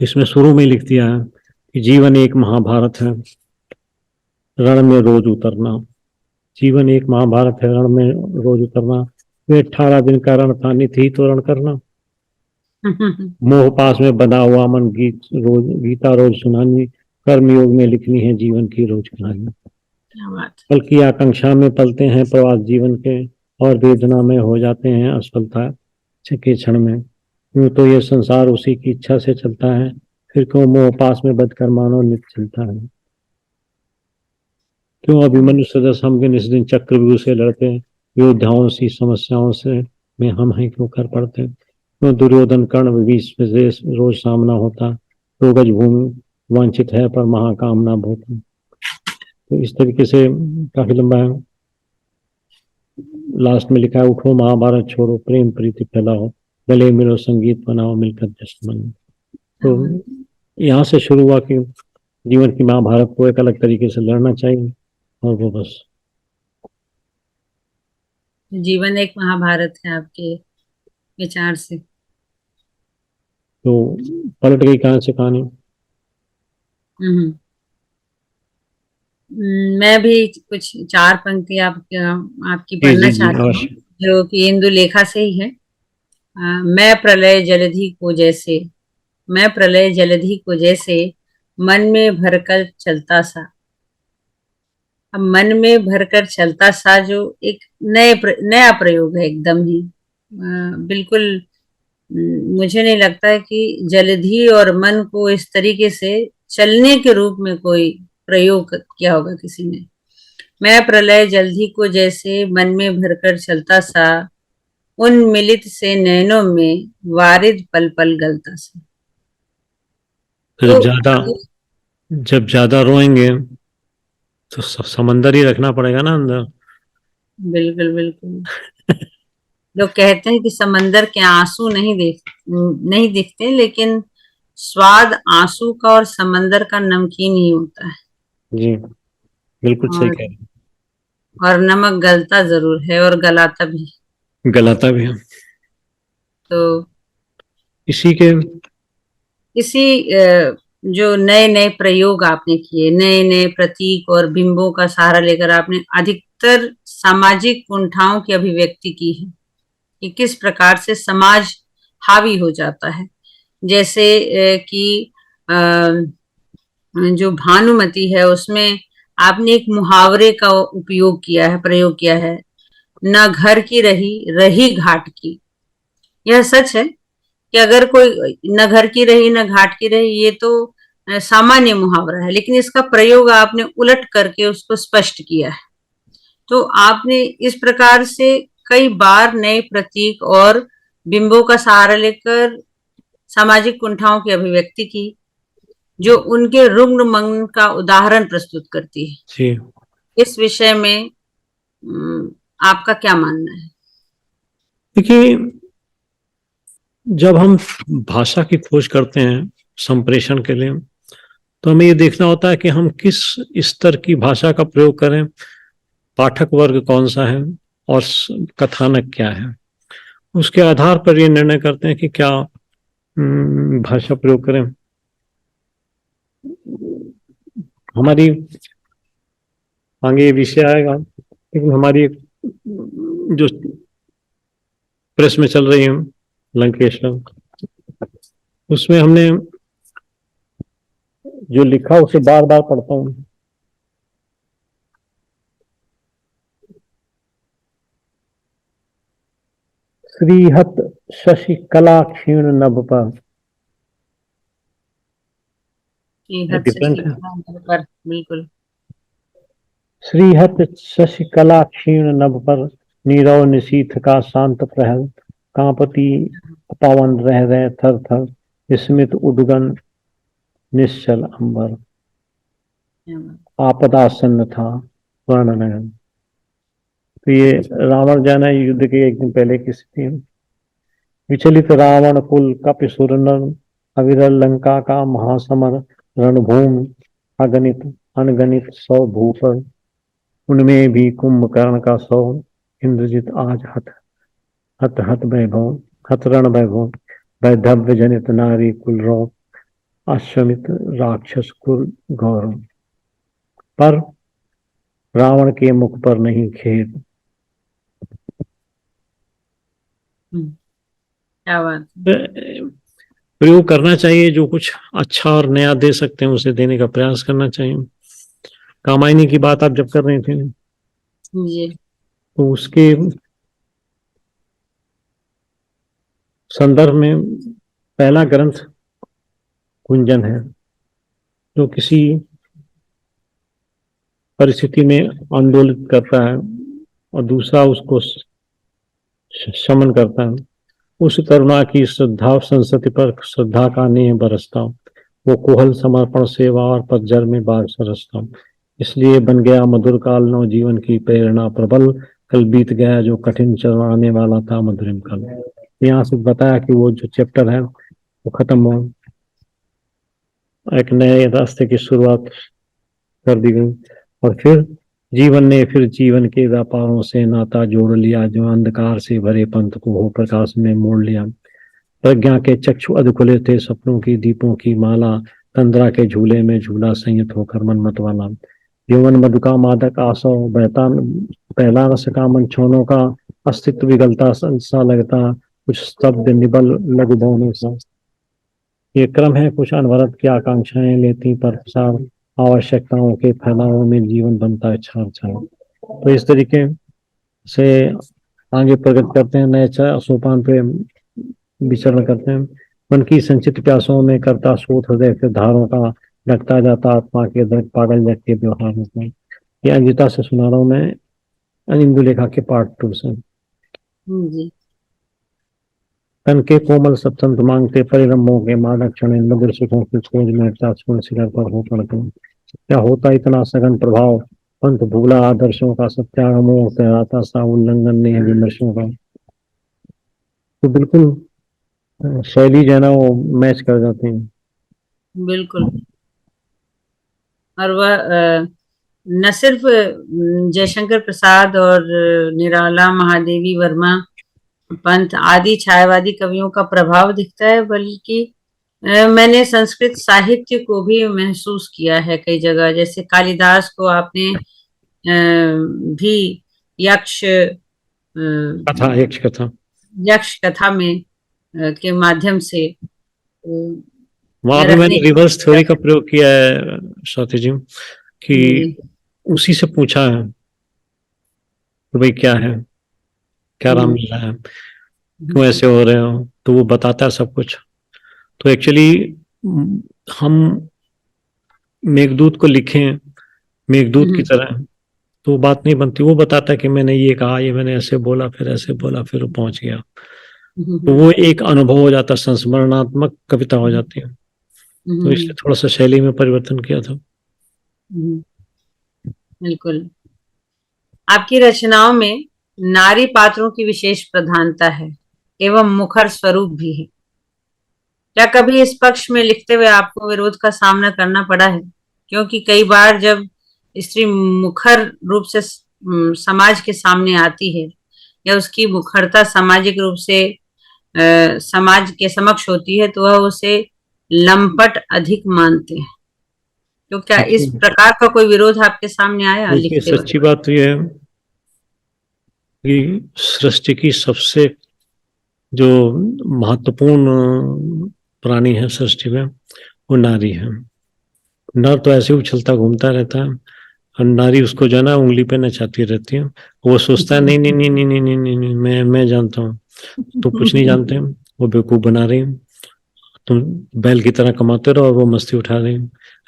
इसमें शुरू में लिख दिया है कि जीवन एक महाभारत है, रण में रोज उतरना। जीवन एक महाभारत है, रण में रोज उतरना। वे 18 दिन का रण था, नित ही तो रण करना। मोह पास में बंधा हुआ मन गीता रोज सुनानी। कर्म योग में लिखनी है जीवन की रोज कहानी। क्या बात। पल की आकांक्षा में पलते हैं प्रवास जीवन के, और वेदना में हो जाते हैं असफलता के क्षण में। यूं तो ये संसार उसी की इच्छा से चलता है, फिर क्यों मोह पास में बद कर मानो नित चलता है। क्यों अभिमन्यु सदस्य हम निस दिन चक्रव्यूह से लड़ते, योद्धाओं सी समस्याओं से में हम हैं क्यों कर पड़ते। क्यों दुर्योधन कर्ण विभीष से रोज सामना होता, तो गज भूमि वांछित है पर महाकामना बहुत। तो इस तरीके से काफी लंबा है। लास्ट में लिखा है, उठो महाभारत छोड़ो, प्रेम प्रीति फैलाओ, गले मिलो संगीत बनाओ, मिलकर जश्न मनाओ। तो यहाँ से शुरू हुआ कि जीवन की महाभारत को एक अलग तरीके से लड़ना चाहिए, और वो बस। जीवन एक महाभारत है आपके विचार से। तो पलट गई कहां से कहानी। हम्म। मैं भी कुछ चार पंक्ति आपकी जी पढ़ना जी जी चाहती हूँ, अवश्य। जो कि इंदुलेखा से ही है। मैं प्रलय जलधि को जैसे, मैं प्रलय जलधि को जैसे, मन में भरकर चलता सा, अब मन में भरकर चलता सा जो एक नया प्रयोग है एकदम ही। बिल्कुल मुझे नहीं लगता है कि जलधि और मन को इस तरीके से चलने के रूप में कोई प्रयोग किया होगा किसी ने। मैं प्रलय जलधि को जैसे मन में भरकर चलता सा, उन मिलित से नैनों में वारिद पल पल गलता सा। तो तो जब ज्यादा रोएंगे तो समंदर ही रखना पड़ेगा ना अंदर। बिल्कुल बिल्कुल। लोग कहते हैं कि समंदर के आंसू नहीं दिखते, लेकिन स्वाद आंसू का और समंदर का नमकीन ही होता है। जी बिल्कुल सही और कह रहे और नमक गलता जरूर है और गलाता भी। हैं, गलाता भी है। तो इसी के इसी जो नए नए प्रयोग आपने किए, नए नए प्रतीक और बिंबों का सहारा लेकर आपने अधिकतर सामाजिक कुंठाओं की अभिव्यक्ति की है कि किस प्रकार से समाज हावी हो जाता है। जैसे कि जो भानुमति है उसमें आपने एक मुहावरे का उपयोग किया है, प्रयोग किया है, न घर की रही रही घाट की। यह सच है कि अगर कोई न घर की रही न घाट की रही, ये तो सामान्य मुहावरा है, लेकिन इसका प्रयोग आपने उलट करके उसको स्पष्ट किया है। तो आपने इस प्रकार से कई बार नए प्रतीक और बिंबों का सहारा लेकर सामाजिक कुंठाओं की अभिव्यक्ति की, जो उनके रुग्ण मन का उदाहरण प्रस्तुत करती है। जी इस विषय में आपका क्या मानना है? देखिए, जब हम भाषा की खोज करते हैं संप्रेषण के लिए, तो हमें ये देखना होता है कि हम किस स्तर की भाषा का प्रयोग करें, पाठक वर्ग कौन सा है और कथानक क्या है। उसके आधार पर ये निर्णय करते हैं कि क्या भाषा प्रयोग करें। हमारी आगे ये विषय आएगा, लेकिन हमारी जो प्रेस में चल रही है लंकेश्वर, उसमें हमने जो लिखा उसे बार बार पढ़ता हूँ। श्रीहत शशिकला क्षीण नभ पर, डिफरेंट है। पर बिल्कुल। श्रीहत शशिकला क्षीण नभ पर, नीरव निशीथ का शांत प्रहर, कांपति पवन रह रहे थर थर, स्मित उद्गन निश्चल अंबर, आपदासन्न था वर्ण नयन। तो ये रावण जाना युद्ध के एक दिन पहले की स्थिति है। विचलित रावण कुल कपिसुर नर, अविरल लंका का महासमर, रणभूमि अगणित अनगणित सौ भूपर, उनमें भी कुंभकर्ण का सौ, इंद्रजित आज हत हत हत वैभव, हतरण वैभव, वैधव्य जनित नारी कुल रौ, अश्वमित राक्षस कुल गौरव। पर रावण के मुख पर नहीं खेद। क्या बात है। प्रयोग करना चाहिए, जो कुछ अच्छा और नया दे सकते हैं उसे देने का प्रयास करना चाहिए। कामायनी की बात आप जब कर रहे थे जी। तो उसके संदर्भ में पहला ग्रंथ कुंजन है, जो किसी परिस्थिति में आंदोलित करता है और दूसरा उसको शमन करता है। उस करुणा की श्रद्धा संस्कृति पर श्रद्धा का नेह बरसता, वो कोहल समर्पण सेवा और पतझर में बाग सरसता। इसलिए बन गया मधुर काल नव जीवन की प्रेरणा प्रबल, कल बीत गया जो कठिन चरण आने वाला था मधुरिम कल। यहाँ से बताया कि वो जो चैप्टर है वो खत्म हो, एक नए रास्ते की शुरुआत कर दी गई। और फिर जीवन के व्यापारों से नाता जोड़ लिया, जो अंधकार से भरे पंथ को हो प्रकाश में मोड़ लिया। प्रज्ञा के चक्षु अध खुले थे, सपनों की दीपों की माला, तंद्रा के झूले में झूला संयत होकर मन मतवाला। यौवन मधु का मादक आसव बहता, पहला रस का मंछोनों का अस्तित्व विगलता सा लगता, कुछ स्तब्ध निबल लघु भवनों सा। ये क्रम है, कुछ अनवरत की आकांक्षाएं लेती पर प्रसार, आवश्यकताओं के फैलाव में जीवन बनता है छार छार। तो इस तरीके से आगे प्रगति करते हैं, नए सोपान पे विचरण करते हैं। मन की संचित प्यासों में करता सूत हृदय से धारों का, लगता जाता आत्मा के दर्द पागल जग के व्यवहार में। ये अंजिता से सुना रहा हूँ मैं, इंदु लेखा के पार्ट 2 से। जी। तन के कोमल सप्तंत मांगते परिरम्भों के मादक क्षण मधुर सुखों की खोज में स्वर्ण शिखर पर हो पड़ते। क्या होता इतना सघन प्रभाव, पंथ भूला आदर्शों का, सत्याग्रहों से आता सा उल्लंघन नहीं है विमर्शों का। तो बिल्कुल शैली जो है ना वो मैच कर जाती है। बिल्कुल। और वह न सिर्फ जयशंकर प्रसाद और निराला महादेवी वर्मा पंत आदि छायावादी कवियों का प्रभाव दिखता है, बल्कि मैंने संस्कृत साहित्य को भी महसूस किया है कई जगह। जैसे कालिदास को आपने भी यक्ष कथा, यक्ष कथा, यक्ष कथा में के माध्यम से वहां भी रखने मैंने रिवर्स थ्योरी का प्रयोग किया है स्वाति जी, कि उसी से पूछा है कि भाई क्या है, क्या रामलीला है, क्यों ऐसे हो रहे हो, तो वो बताता है सब कुछ। तो एक्चुअली हम मेघदूत को लिखें मेघदूत की तरह तो वो बात नहीं बनती। वो बताता है कि मैंने ये कहा, ये मैंने ऐसे बोला, फिर ऐसे बोला, फिर वो पहुंच गया। तो वो एक अनुभव हो जाता, संस्मरणात्मक कविता हो जाती है। तो इसलिए थोड़ा सा शैली में परिवर्तन किया था। बिल्कुल। आपकी रचनाओं में नारी पात्रों की विशेष प्रधानता है एवं मुखर स्वरूप भी है। क्या कभी इस पक्ष में लिखते हुए आपको विरोध का सामना करना पड़ा है? क्योंकि कई बार जब स्त्री मुखर रूप से समाज के सामने आती है या उसकी मुखरता सामाजिक रूप से समाज के समक्ष होती है, तो वह उसे लंपट अधिक मानते हैं। तो क्या इस प्रकार का कोई विरोध आपके सामने आया लिखते वक्त? सच्ची बात तो यह है कि सृष्टि की सबसे जो महत्वपूर्ण प्राणी है सृष्टि में वो नारी है। नर तो ऐसे उछलता घूमता रहता है और नारी उसको जो है ना उंगली पे नचाती रहती है। वो सोचता है नहीं नहीं नहीं नहीं नहीं नहीं नहीं, नहीं मैं जानता हूँ, तो कुछ नहीं जानते। वो बेवकूफ बना रही, तुम बैल की तरह कमाते रहो और वो मस्ती उठा रही।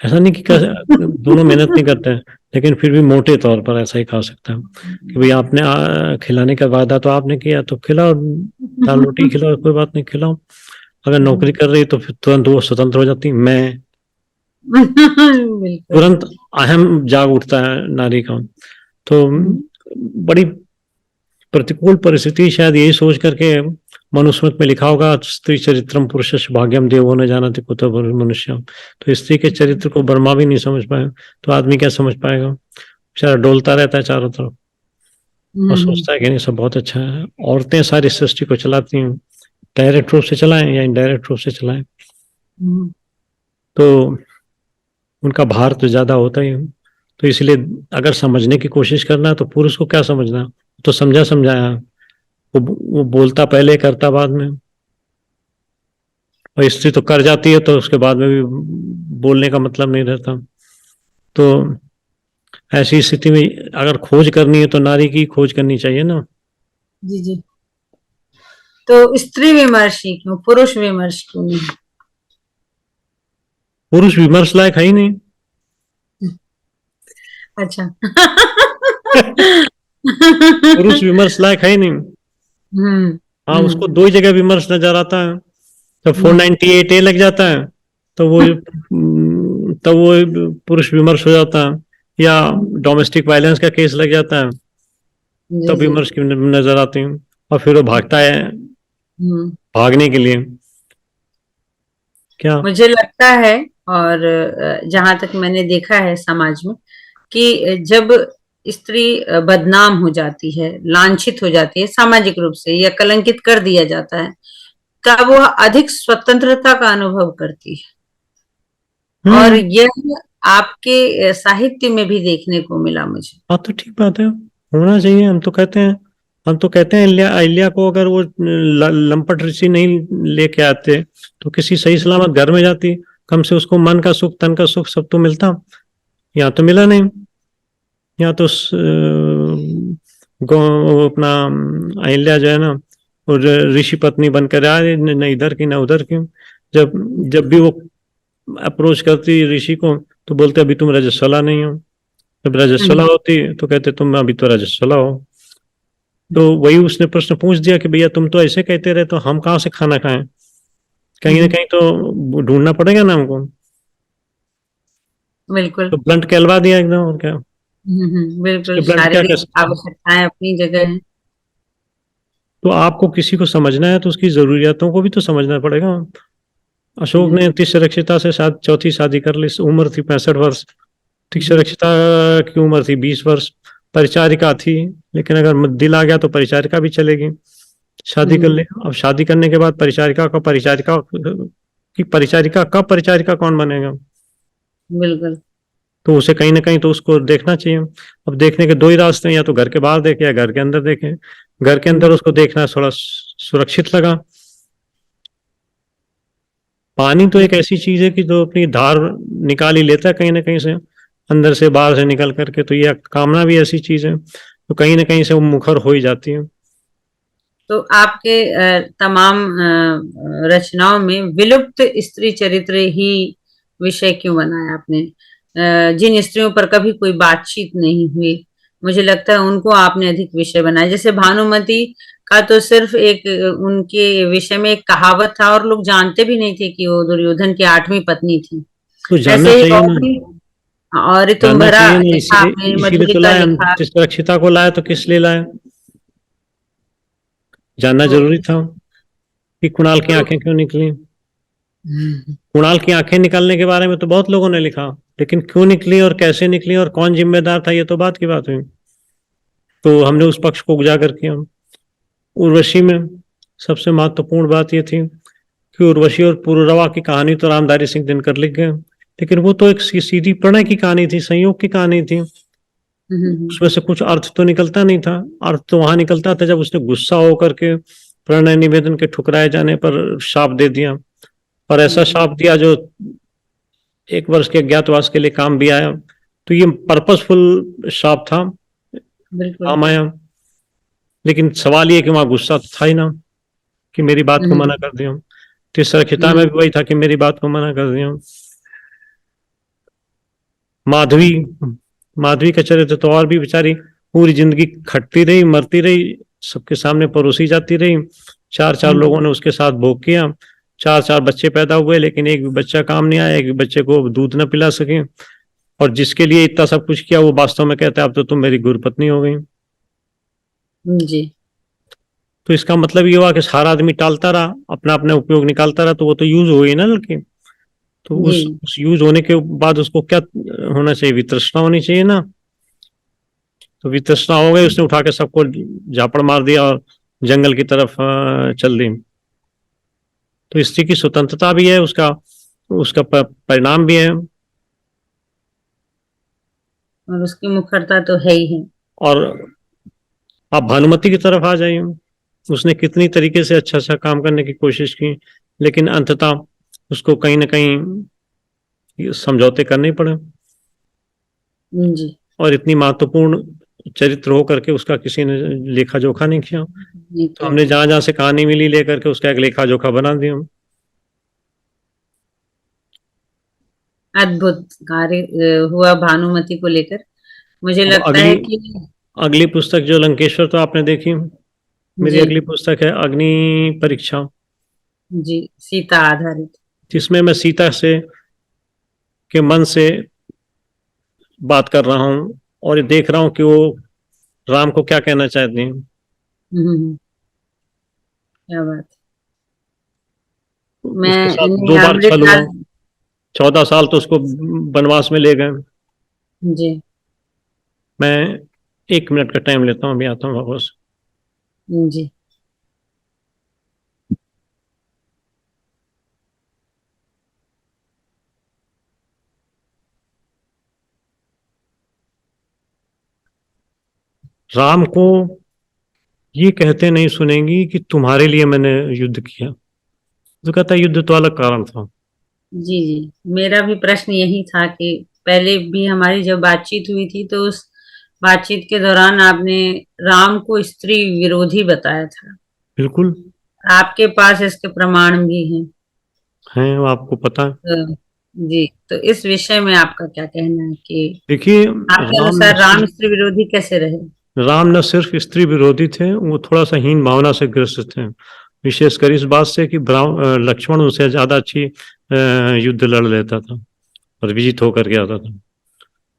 ऐसा नहीं कि दोनों मेहनत नहीं करते हैं, लेकिन फिर भी मोटे तौर पर ऐसा ही कहा सकता है कि भाई आपने खिलाने का वादा तो आपने किया, तो खिलाओ, दाल रोटी खिलाओ, कोई बात नहीं, खिलाओ। अगर नौकरी कर रही तो फिर तुरंत वो स्वतंत्र हो जाती। मैं तुरंत अहम जाग उठता है नारी का। तो बड़ी प्रतिकूल परिस्थिति शायद यही सोच करके मनुस्मृत में लिखा होगा, स्त्री चरित्रम पुरुष भाग्यम देवो न जानते कुतो मनुष्य। तो स्त्री के चरित्र को ब्रह्मा भी नहीं समझ पाए तो आदमी क्या समझ पाएगा? बेचारा डोलता रहता है चारों तरफ और सोचता है कि नहीं सब बहुत अच्छा है। औरतें सारी सृष्टि को चलाती हैं, डायरेक्ट रूप से चलाएं या इनडायरेक्ट रूप से चलाएं, तो उनका भार तो ज्यादा होता ही है। तो इसलिए अगर समझने की कोशिश करना है तो पुरुष को क्या समझना, तो समझा समझाया, वो बोलता पहले करता बाद में। और स्त्री तो कर जाती है तो उसके बाद में भी बोलने का मतलब नहीं रहता। तो ऐसी स्थिति में अगर खोज करनी है तो नारी की खोज करनी चाहिए ना। जी जी। तो स्त्री विमर्श ही क्यों, पुरुष विमर्श क्यों नहीं? पुरुष विमर्श लायक है ही नहीं। अच्छा। पुरुष विमर्श लायक है ही नहीं। हाँ, उसको दो ही जगह विमर्श नजर आता है। जब 498A लग जाता है तो वो पुरुष विमर्श हो जाता है, या डोमेस्टिक वायलेंस का केस लग जाता है तब विमर्श की नजर आती है। और फिर वो भागता है भागने के लिए। क्या मुझे लगता है, और जहां तक मैंने देखा है समाज में, कि जब स्त्री बदनाम हो जाती है, लांछित हो जाती है सामाजिक रूप से या कलंकित कर दिया जाता है, तब वह अधिक स्वतंत्रता का अनुभव करती है। और यह आपके साहित्य में भी देखने को मिला मुझे। हाँ, तो ठीक बात है, होना चाहिए। हम तो कहते हैं अहिल्या को अगर वो लंपट ऋषि नहीं लेके आते तो किसी सही सलामत घर में जाती, कम से उसको मन का सुख तन का सुख सब तो मिलता। यहाँ तो मिला नहीं। यहाँ तो अपना अहिल्या जो है ना, और ऋषि पत्नी बनकर आ रही, न इधर की न उधर की। जब जब भी वो अप्रोच करती ऋषि को तो बोलते अभी तुम रजस्वला नहीं हो। जब रजस्वला होती तो कहते तुम अभी तो रजस्वला हो। तो वही उसने प्रश्न पूछ दिया कि भैया तुम तो ऐसे कहते रहे तो हम कहाँ से खाना खाएं, कहीं ना कहीं तो ढूंढना पड़ेगा ना हमको। बिल्कुल। तो ब्लंट कहलवा दिया एकदम, और क्या। बिल्कुल, उसके ब्लंट क्या कह शारीरिक सकते हैं। आवश्यकताएं अपनी जगह है। तो आपको किसी को समझना है तो उसकी जरूरियातों को भी तो समझना पड़ेगा। अशोक ने तीक्ष्ण से चौथी शादी कर ली, उम्र थी 65 वर्ष। तीक्ष्ण की उम्र थी 20 वर्ष। परिचारिका थी, लेकिन अगर दिल आ गया तो परिचारिका भी चलेगी। शादी कर ले। अब शादी करने के बाद परिचारिका कौन बनेगा। बिल्कुल। तो उसे कहीं ना कहीं तो उसको देखना चाहिए। अब देखने के दो ही रास्ते हैं, या तो घर के बाहर देखे या घर के अंदर देखे। घर के अंदर उसको देखना थोड़ा सुरक्षित लगा। पानी तो एक ऐसी चीज है कि जो अपनी धार निकाल ही लेता है कहीं ना कहीं से, अंदर से बाहर से निकल करके। तो यह कामना भी ऐसी चीज है तो कहीं ना कहीं से वो मुखर हो ही जाती है। तो आपके तमाम रचनाओं में विलुप्त स्त्री चरित्र ही विषय क्यों बनाया आपने? जिन स्त्रियों पर कभी कोई बातचीत नहीं हुई, मुझे लगता है उनको आपने अधिक विषय बनाया। जैसे भानुमति का तो सिर्फ एक उनके विषय में एक कहावत था, और लोग जानते भी नहीं थे कि वो दुर्योधन की 8वीं पत्नी थी। तो जानना ऐसे ही चाहिए और ना। भी, और जानना ऋतुंभरा चाहिए ना, लिखा इसीलिए आपने, इसीलिए तो मधुलिका लाए हम। लिखा। जिस सुरक्षिता को लाए तो किस लिए लाए, जानना तो जरूरी था कि कुणाल की तो आंखें क्यों निकली। कुणाल की आंखें निकलने के बारे में तो बहुत लोगों ने लिखा, लेकिन क्यों निकली और कैसे निकली और कौन जिम्मेदार था, ये तो बात की बात हुई। तो हमने उस पक्ष को उजागर किया। उर्वशी में सबसे महत्वपूर्ण बात यह थी कि उर्वशी और पुरुरवा की कहानी तो रामधारी सिंह दिनकर लिख गए, लेकिन वो तो एक सीधी प्रणय की कहानी थी, संयोग की कहानी थी। उसमें से कुछ अर्थ तो निकलता नहीं था। अर्थ तो वहां निकलता था जब उसने गुस्सा होकर के प्रणय निवेदन के ठुकराए जाने पर शाप दे दिया, और ऐसा शाप दिया जो 1 वर्ष के अज्ञातवास के लिए काम भी आया। तो ये पर्पसफुल शाप था, बिल्कुल। काम आया। लेकिन सवाल ये कि वहां गुस्सा तो था ही ना कि मेरी बात को मना कर दिया। तीसरा खिताब में भी वही था कि मेरी बात को मना कर दिया। माधवी माधवी का चरित्र तो और भी बेचारी पूरी जिंदगी खटती रही, मरती रही, सबके सामने परोसी जाती रही। 4 4 लोगों ने उसके साथ भोग किया। 4 4 बच्चे पैदा हुए, लेकिन एक भी बच्चा काम नहीं आया, एक भी बच्चे को दूध न पिला सके। और जिसके लिए इतना सब कुछ किया वो वास्तव में कहता है अब तो तुम मेरी गुरपत्नी हो गई। जी। तो इसका मतलब ये हुआ कि सारा आदमी टालता रहा, अपना अपना उपयोग निकालता रहा, तो वो तो यूज हो गई ना लड़की। तो जी। उस यूज होने के बाद उसको क्या होना चाहिए, वितृष्णा होनी चाहिए ना। तो वितृष्णा हो गई, उसने उठा के सबको झापड़ मार दिया और जंगल की तरफ चल दी। तो स्त्री की स्वतंत्रता भी है, उसका उसका परिणाम भी है। और उसकी मुखरता तो है ही है। और आप भानुमति की तरफ आ जाइए, उसने कितनी तरीके से अच्छा अच्छा काम करने की कोशिश की, लेकिन अंततः उसको कहीं ना कहीं समझौते करने पड़े। जी। और इतनी महत्वपूर्ण चरित्र हो करके उसका किसी ने लेखा जोखा नहीं किया। ये तो क्या हमने है? जहां जहां से कहानी मिली लेकर के उसका एक लेखा जोखा बना दिया। अद्भुत कार्य हुआ भानुमति को लेकर। मुझे अब लगता अगली है कि अगली पुस्तक जो लंकेश्वर तो आपने देखी। मेरी जी। अगली पुस्तक है अग्नि परीक्षा, जी, सीता आधारित। जिसमें मैं सीता से के मन से बात कर रहा हूँ और ये देख रहा हूँ कि वो राम को क्या कहना चाहती हैं। क्या बात। उसके मैं साथ इन्हें 2 बार छल हुआ। अमृतलाल। 14 साल तो उसको वनवास में ले गए। जी। मैं 1 मिनट का टाइम लेता हूँ, अभी आता हूँ वापस। जी। राम को ये कहते नहीं सुनेंगी कि तुम्हारे लिए मैंने युद्ध किया। तो कहता है युद्ध तो अलग कारण था। जी। जी, मेरा भी प्रश्न यही था कि पहले भी हमारी जब बातचीत हुई थी तो उस बातचीत के दौरान आपने राम को स्त्री विरोधी बताया था। बिल्कुल आपके पास इसके प्रमाण भी हैं। है, वो आपको पता है। तो जी, तो इस विषय में आपका क्या कहना है कि देखिए, आपके राम न अनुसार राम सिर्फ स्त्री विरोधी कैसे रहे? राम न सिर्फ स्त्री विरोधी थे, वो थोड़ा सा हीन भावना से ग्रस्त थे। विशेषकर इस बात से कि लक्ष्मण उनसे ज्यादा अच्छी युद्ध लड़ लेता था और विजित होकर के आता था।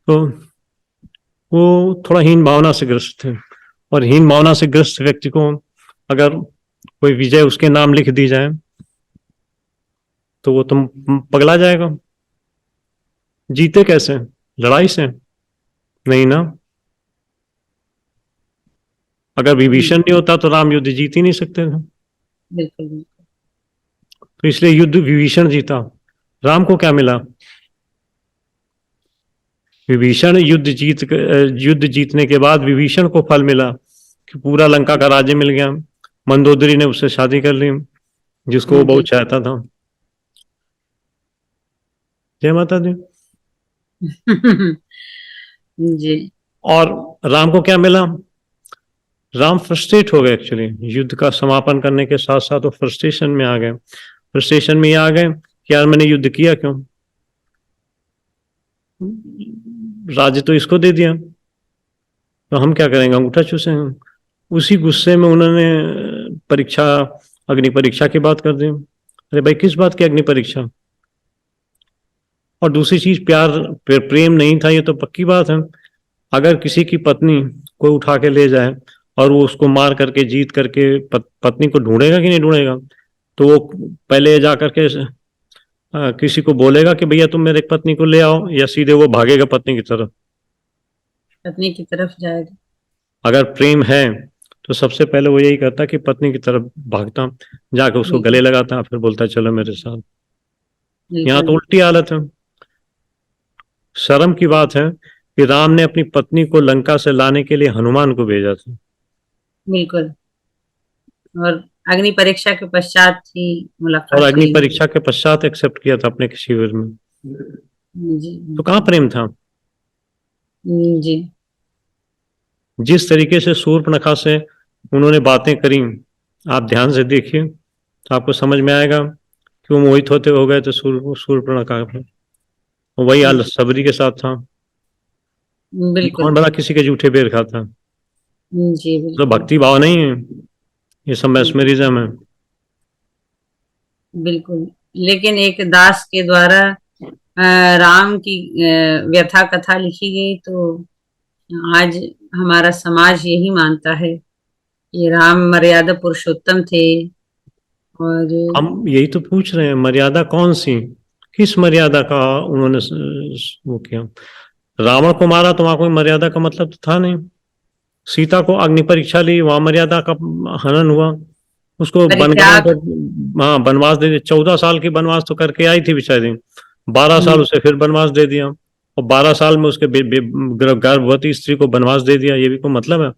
तो वो थोड़ा हीन भावना से ग्रस्त थे, और हीन भावना से ग्रस्त व्यक्ति को अगर कोई विजय उसके नाम लिख दी जाए तो वो तुम पगला जाएगा। जीते कैसे? लड़ाई से? नहीं ना। अगर विभीषण नहीं होता तो राम युद्ध जीत ही नहीं सकते थे। बिल्कुल बिल्कुल। तो इसलिए युद्ध विभीषण जीता। राम को क्या मिला? विभीषण युद्ध जीतने के बाद विभीषण को फल मिला कि पूरा लंका का राज्य मिल गया। मंदोदरी ने उससे शादी कर ली, जिसको वो बहुत जी चाहता था। जय माता दी। जी और राम को क्या मिला? राम फ्रस्ट्रेट हो गए। एक्चुअली युद्ध का समापन करने के साथ साथ वो फ्रस्ट्रेशन में आ गए। फ्रस्ट्रेशन में ये आ गए कि यार मैंने युद्ध किया क्यों, राज्य तो इसको दे दिया, तो हम क्या करेंगे, अंगूठा चूसेंगे। उसी गुस्से में उन्होंने परीक्षा, अग्नि परीक्षा की बात कर दी। अरे भाई, किस बात की अग्नि परीक्षा? और दूसरी चीज, प्रेम नहीं था, ये तो पक्की बात है। अगर किसी की पत्नी कोई उठा के ले जाए और वो उसको मार करके जीत करके पत्नी को ढूंढेगा कि नहीं ढूंढेगा? तो वो पहले जा करके किसी को बोलेगा कि भैया तुम मेरे पत्नी को ले आओ, या सीधे वो भागेगा पत्नी की तरफ? पत्नी की तरफ जाएगा। अगर प्रेम है तो सबसे पहले वो यही करता कि पत्नी की तरफ भागता, जाके उसको गले बिल्कुल लगाता, फिर बोलता चलो मेरे साथ। यहाँ तो बिल्कुल उल्टी हालत है। शर्म की बात है कि राम ने अपनी पत्नी को लंका से लाने के लिए हनुमान को भेजा था। बिल्कुल। और अग्नि परीक्षा के पश्चात ही और मुलाकात अग्नि हुई परीक्षा के पश्चात एक्सेप्ट किया था अपने शिविर में। जी तो कहाँ बिल्कुल। प्रेम था? जी जिस तरीके से शूर्पणखा से उन्होंने बातें करी, आप ध्यान से देखिए तो आपको समझ में आएगा कि वो मोहित होते हो गए थे शूर्पणखा पे। वही हाल जी सबरी के साथ था। ये बिल्कुल। कौन भला किसी के जूठे बेर खाता? जी तो बिल्कुल भक्ति भाव नहीं है, ये सब मैस्मरिज्म है। बिल्कुल। लेकिन एक दास के द्वारा राम की व्यथा कथा लिखी गई तो आज हमारा समाज यही मानता है कि राम मर्यादा पुरुषोत्तम थे। और हम यही तो पूछ रहे हैं, मर्यादा कौन सी? किस मर्यादा का उन्होंने वो किया? रावण को मारा तो वहां कोई मर्यादा का मतलब तो था नहीं। सीता को अग्नि परीक्षा ली, वहां मर्यादा का हनन हुआ। उसको बनगढ़ परित्याग। को, हाँ, बनवास दे दिया। 14 साल की बनवास तो करके आई थी बेचारी। 12 साल जी उसे फिर बनवास दे दिया, और 12 साल में उसके गर्भवती स्त्री को बनवास दे दिया। ये भी कोई मतलब है?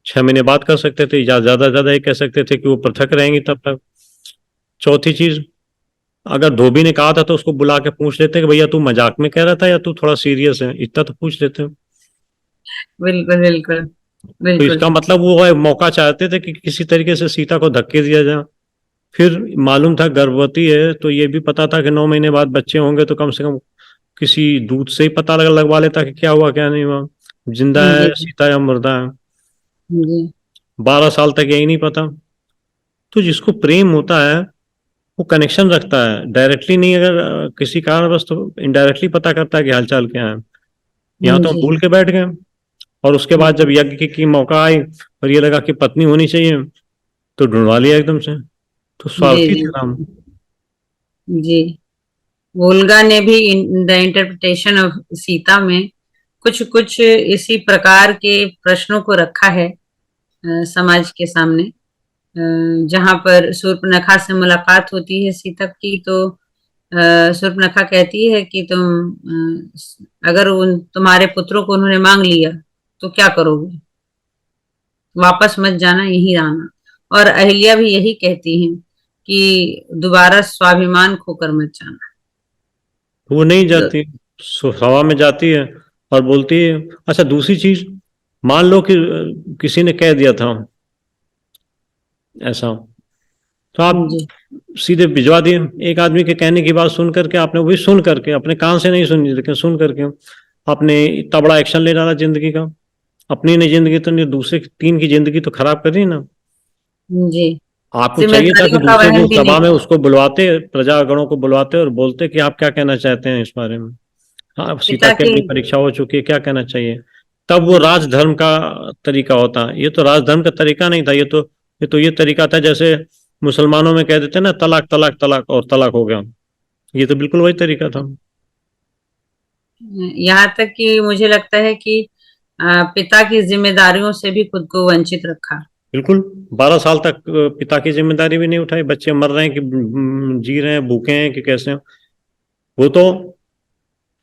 6 महीने बात कर सकते थे, या ज्यादा ज्यादा ये कह सकते थे कि वो पृथक रहेंगी तब तक। चौथी चीज, अगर धोबी ने कहा था तो उसको बुला के पूछ लेते कि भैया तू मजाक में कह रहा था या तू थोड़ा सीरियस है, इतना तो पूछ लेते। बिल्कुल बिल्कुल तो बिल्कुल। इसका मतलब वो है, मौका चाहते थे कि किसी तरीके से सीता को धक्के दिया जाए। फिर मालूम था गर्भवती है, तो ये भी पता था कि 9 महीने बाद बच्चे होंगे, तो कम से कम किसी दूध से ही पता लगवा लेता कि क्या हुआ क्या नहीं हुआ, जिंदा है जी सीता या मुर्दा है। जी 12 साल तक यही नहीं पता। तो जिसको प्रेम होता है वो कनेक्शन रखता है, डायरेक्टली नहीं। अगर किसी कारणवश तो इनडायरेक्टली पता करता है कि हालचाल क्या है। यहाँ तो हम जी भूल के बैठ गए। और उसके बाद जब बिल्कुल। यज्ञ की मौका आई और ये लगा कि पत्नी होनी चाहिए, तो ढूंढवा लिया एकदम से। तो जी स्वार्थी थे राम। जी जी। वोल्गा ने भी in the interpretation of Sita में कुछ कुछ इसी प्रकार के प्रश्नों को रखा है समाज के सामने। जहां पर शूर्पणखा से मुलाकात होती है सीता की तो शूर्पणखा कहती है कि अगर उन तुम्हारे पुत्रों को उन्होंने मांग लिया तो क्या करोगे, वापस मत जाना, यहीं रहना। और अहिल्या भी यही कहती हैं कि दोबारा स्वाभिमान खोकर मत जाना। वो नहीं तो जाती। हवा में जाती है और बोलती है। अच्छा, दूसरी चीज, मान लो कि किसी ने कह दिया था ऐसा, तो आप जी सीधे भिजवा दिए। एक आदमी के कहने की बात सुन करके आपने, वही सुन करके, अपने कान से नहीं सुनी लेकिन सुन करके आपने इतना बड़ा एक्शन ले डाला जिंदगी का। अपनी नहीं जिंदगी तो नहीं, दूसरे तीन की जिंदगी तो खराब करी ना। जी, आपको चाहिए था कि जिम्मेदारियों का दूसरे वहन दिन भी नहीं सभा में किया। उसको बुलवाते, प्रजागणों को बुलवाते और बोलते कि आप क्या कहना चाहते हैं इस बारे में। हाँ, सीता पिता की की अग्नि परीक्षा हो चुकी है, क्या कहना चाहिए। तब वो राजधर्म का तरीका होता। ये तो राजधर्म का तरीका नहीं था, ये तरीका था जैसे मुसलमानों में कह देते ना, तलाक तलाक तलाक और तलाक हो गया। ये तो बिल्कुल वही तरीका था। यहाँ तक कि मुझे लगता है कि पिता की जिम्मेदारियों से भी खुद को वंचित रखा। बिल्कुल, 12 साल तक पिता की जिम्मेदारी भी नहीं उठाई। बच्चे मर रहे हैं कि जी रहे हैं, भूखे हैं कि कैसे हैं। वो तो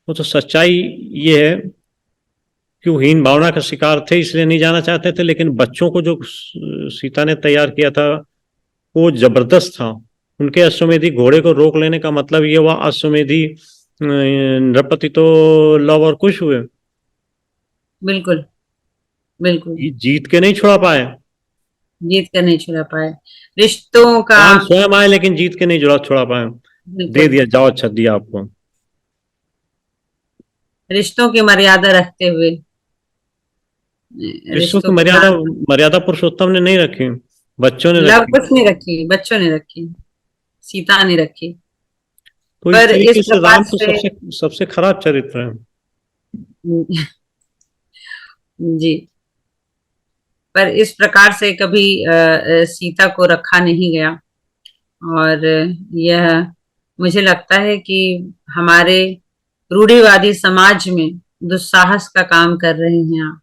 वो तो सच्चाई ये है कि वो हीन भावना का शिकार थे, इसलिए नहीं जाना चाहते थे। लेकिन बच्चों को जो सीता ने तैयार किया था वो जबरदस्त था। उनके अश्वमेधी घोड़े को रोक लेने का मतलब ये हुआ, अश्वमेधी नृपति तो लव और कुश हुए, बिल्कुल बिल्कुल, जीत के नहीं छुड़ा पाए। जीत कर नहीं छुड़ा पाए रिश्तों का। प्राण स्वयं आए लेकिन जीत के नहीं छुड़ा पाए। दे बिल्कुल, दिया, जाओ, अच्छा दिया आपको। रिश्तों की मर्यादा रखते हुए, विश्व की रिश्तों को मर्यादा, ध्यान। मर्यादा पुरुषोत्तम ने नहीं रखी, बच्चों ने लव रखी। कुछ नहीं रखी, बच्चों ने रखी, सीता ने रखी। तो इस पर इस तरीके से प्रकार राम तो से सबसे सबसे खराब चरित्र है। जी, पर इस प्रकार से कभी सीता को रखा नहीं गया। और यह मुझे लगता है कि हमारे रूढ़िवादी समाज में दुस्साहस का काम कर रहे हैं आप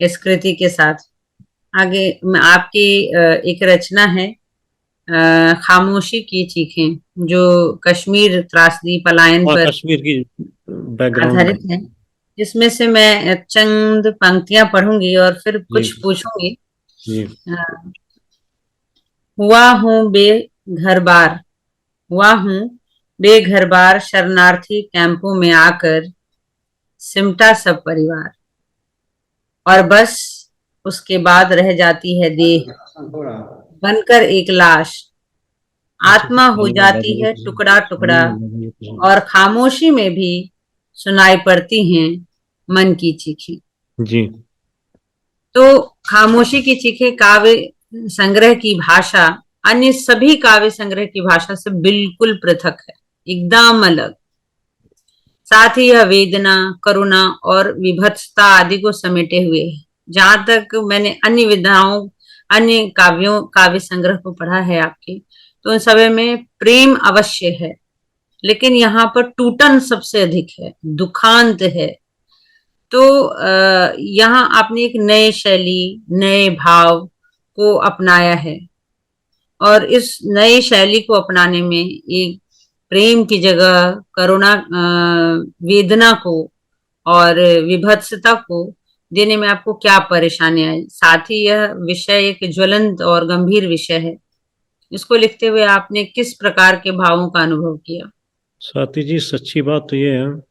इस कृति के साथ। आगे आपकी एक रचना है, खामोशी की चीखें, जो कश्मीर त्रासदी पलायन हाँ, पर कश्मीर की बैकग्राउंड आधारित में। है। जिसमें से मैं चंद पंक्तियां पढ़ूंगी और फिर जी कुछ पूछूंगी। जी अ, हुआ हूँ बेघर बार, हुआ हूँ बेघर बार, शरणार्थी कैंपों में आकर सिमटा सब परिवार, और बस उसके बाद रह जाती है देह बनकर एक लाश, आत्मा हो जाती है टुकड़ा टुकड़ा, और खामोशी में भी सुनाई पड़ती हैं मन की चीखें। जी तो खामोशी की चीखें काव्य संग्रह की भाषा अन्य सभी काव्य संग्रह की भाषा से बिल्कुल पृथक है, एकदम अलग। साथ ही यह वेदना, करुणा और विभत्सता आदि को समेटे हुए है। जहां तक मैंने अन्य विधाओं, अन्य काव्यों, काव्य संग्रह को पढ़ा है आपके, तो उन सभी में प्रेम अवश्य है, लेकिन यहाँ पर टूटन सबसे अधिक है, दुखांत है। तो यहाँ आपने एक नए शैली, नए भाव को अपनाया है, और इस नई शैली को अपनाने में एक प्रेम की जगह करुणा, वेदना को और विभत्सता को देने में आपको क्या परेशानी आई। साथ ही यह विषय एक ज्वलंत और गंभीर विषय है। इसको लिखते हुए आपने किस प्रकार के भावों का अनुभव किया? स्वाति जी, सच्ची बात तो ये है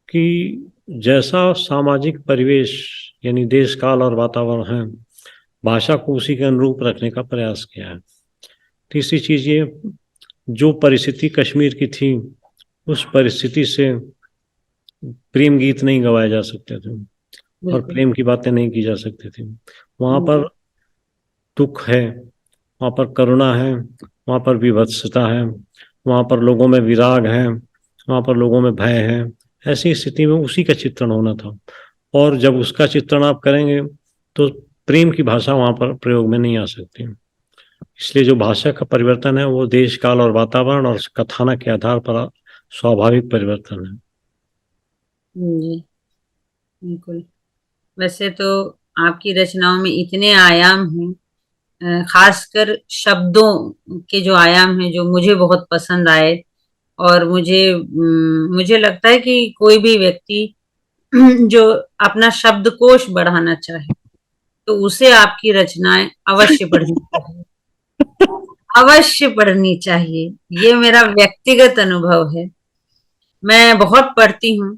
कि जैसा सामाजिक परिवेश यानी देश काल और वातावरण है, भाषा को उसी के अनुरूप रखने का प्रयास किया है। तीसरी चीज ये, जो परिस्थिति कश्मीर की थी उस परिस्थिति से प्रेम गीत नहीं गवाए जा सकते थे और बिल्कुल। प्रेम की बातें नहीं की जा सकती थी। वहां पर जी दुख है, वहां पर करुणा है, वहां पर विभत्सता है, वहां पर लोगों में विराग है, वहां पर लोगों में भय है। ऐसी स्थिति में उसी का चित्रण होना था। और जब उसका चित्रण आप करेंगे तो प्रेम की भाषा वहां पर प्रयोग में नहीं आ सकती। इसलिए जो भाषा का परिवर्तन है वो देश काल और वातावरण और कथानक के आधार पर स्वाभाविक परिवर्तन है। जी बिल्कुल। वैसे तो आपकी रचनाओं में इतने आयाम हैं, खासकर शब्दों के जो आयाम हैं जो मुझे बहुत पसंद आए। और मुझे लगता है कि कोई भी व्यक्ति जो अपना शब्दकोश बढ़ाना चाहे तो उसे आपकी रचनाएं अवश्य पढ़नी चाहिए, अवश्य पढ़नी चाहिए। ये मेरा व्यक्तिगत अनुभव है। मैं बहुत पढ़ती हूँ,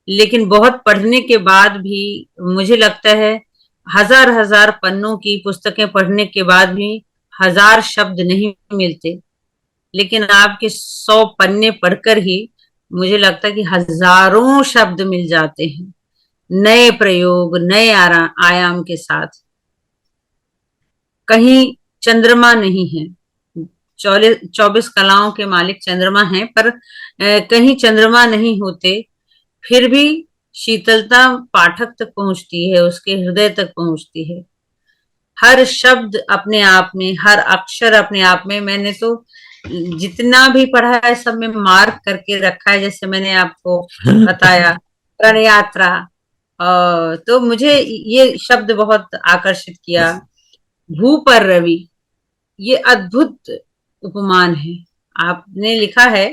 लेकिन बहुत पढ़ने के बाद भी मुझे लगता है हजार हजार पन्नों की पुस्तकें पढ़ने के बाद भी हजार शब्द नहीं मिलते। लेकिन आपके 100 पन्ने पढ़कर ही मुझे लगता है कि हजारों शब्द मिल जाते हैं, नए प्रयोग, नए आयाम के साथ। कहीं चंद्रमा नहीं है, 24 कलाओं के मालिक चंद्रमा हैं, पर कहीं चंद्रमा नहीं होते, फिर भी शीतलता पाठक तक पहुंचती है, उसके हृदय तक पहुंचती है। हर शब्द अपने आप में, हर अक्षर अपने आप में, मैंने तो जितना भी पढ़ा है सब में मार्क करके रखा है, जैसे मैंने आपको बताया प्रण यात्रा। तो मुझे ये शब्द बहुत आकर्षित किया, भू पर रवि। ये अद्भुत उपमान है। आपने लिखा है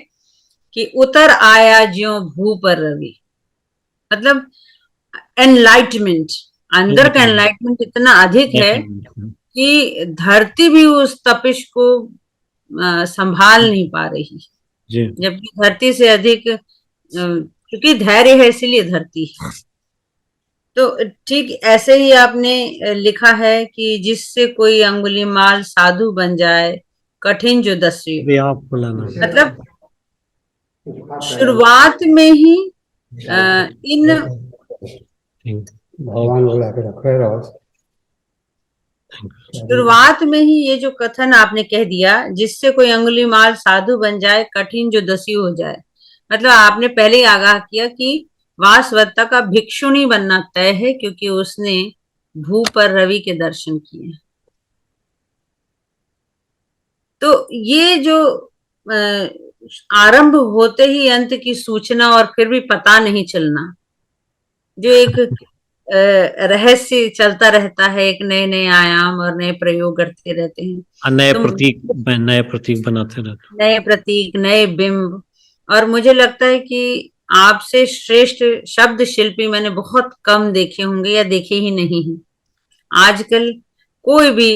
कि उतर आया ज्यों भू पर रवि, मतलब एनलाइटमेंट, अंदर का एनलाइटमेंट इतना अधिक है कि धरती भी उस तपिश को संभाल नहीं पा रही, जबकि धरती से अधिक, क्योंकि धैर्य है इसीलिए धरती है। तो ठीक ऐसे ही आपने लिखा है कि जिससे कोई अंगुलीमाल साधु बन जाए, कठिन जो दस्यु। आप बुलाना, मतलब शुरुआत में ही इन भगवान बुला के रखे रहो। शुरुआत में ही ये जो कथन आपने कह दिया, जिससे कोई अंगुलीमाल साधु बन जाए, कठिन जो दस्यु हो जाए, मतलब आपने पहले ही आगाह किया कि वासवदत्ता का भिक्षु नहीं बनना तय है, क्योंकि उसने भू पर रवि के दर्शन किए। तो ये जो आरंभ होते ही अंत की सूचना और फिर भी पता नहीं चलना, जो एक रहस्य चलता रहता है, एक नए नए आयाम और नए प्रयोग करते रहते हैं, नए प्रतीक बनाते रहते, नए प्रतीक, नए बिंब। और मुझे लगता है कि आपसे श्रेष्ठ शब्द शिल्पी मैंने बहुत कम देखे होंगे या देखे ही नहीं हैं। आजकल कोई भी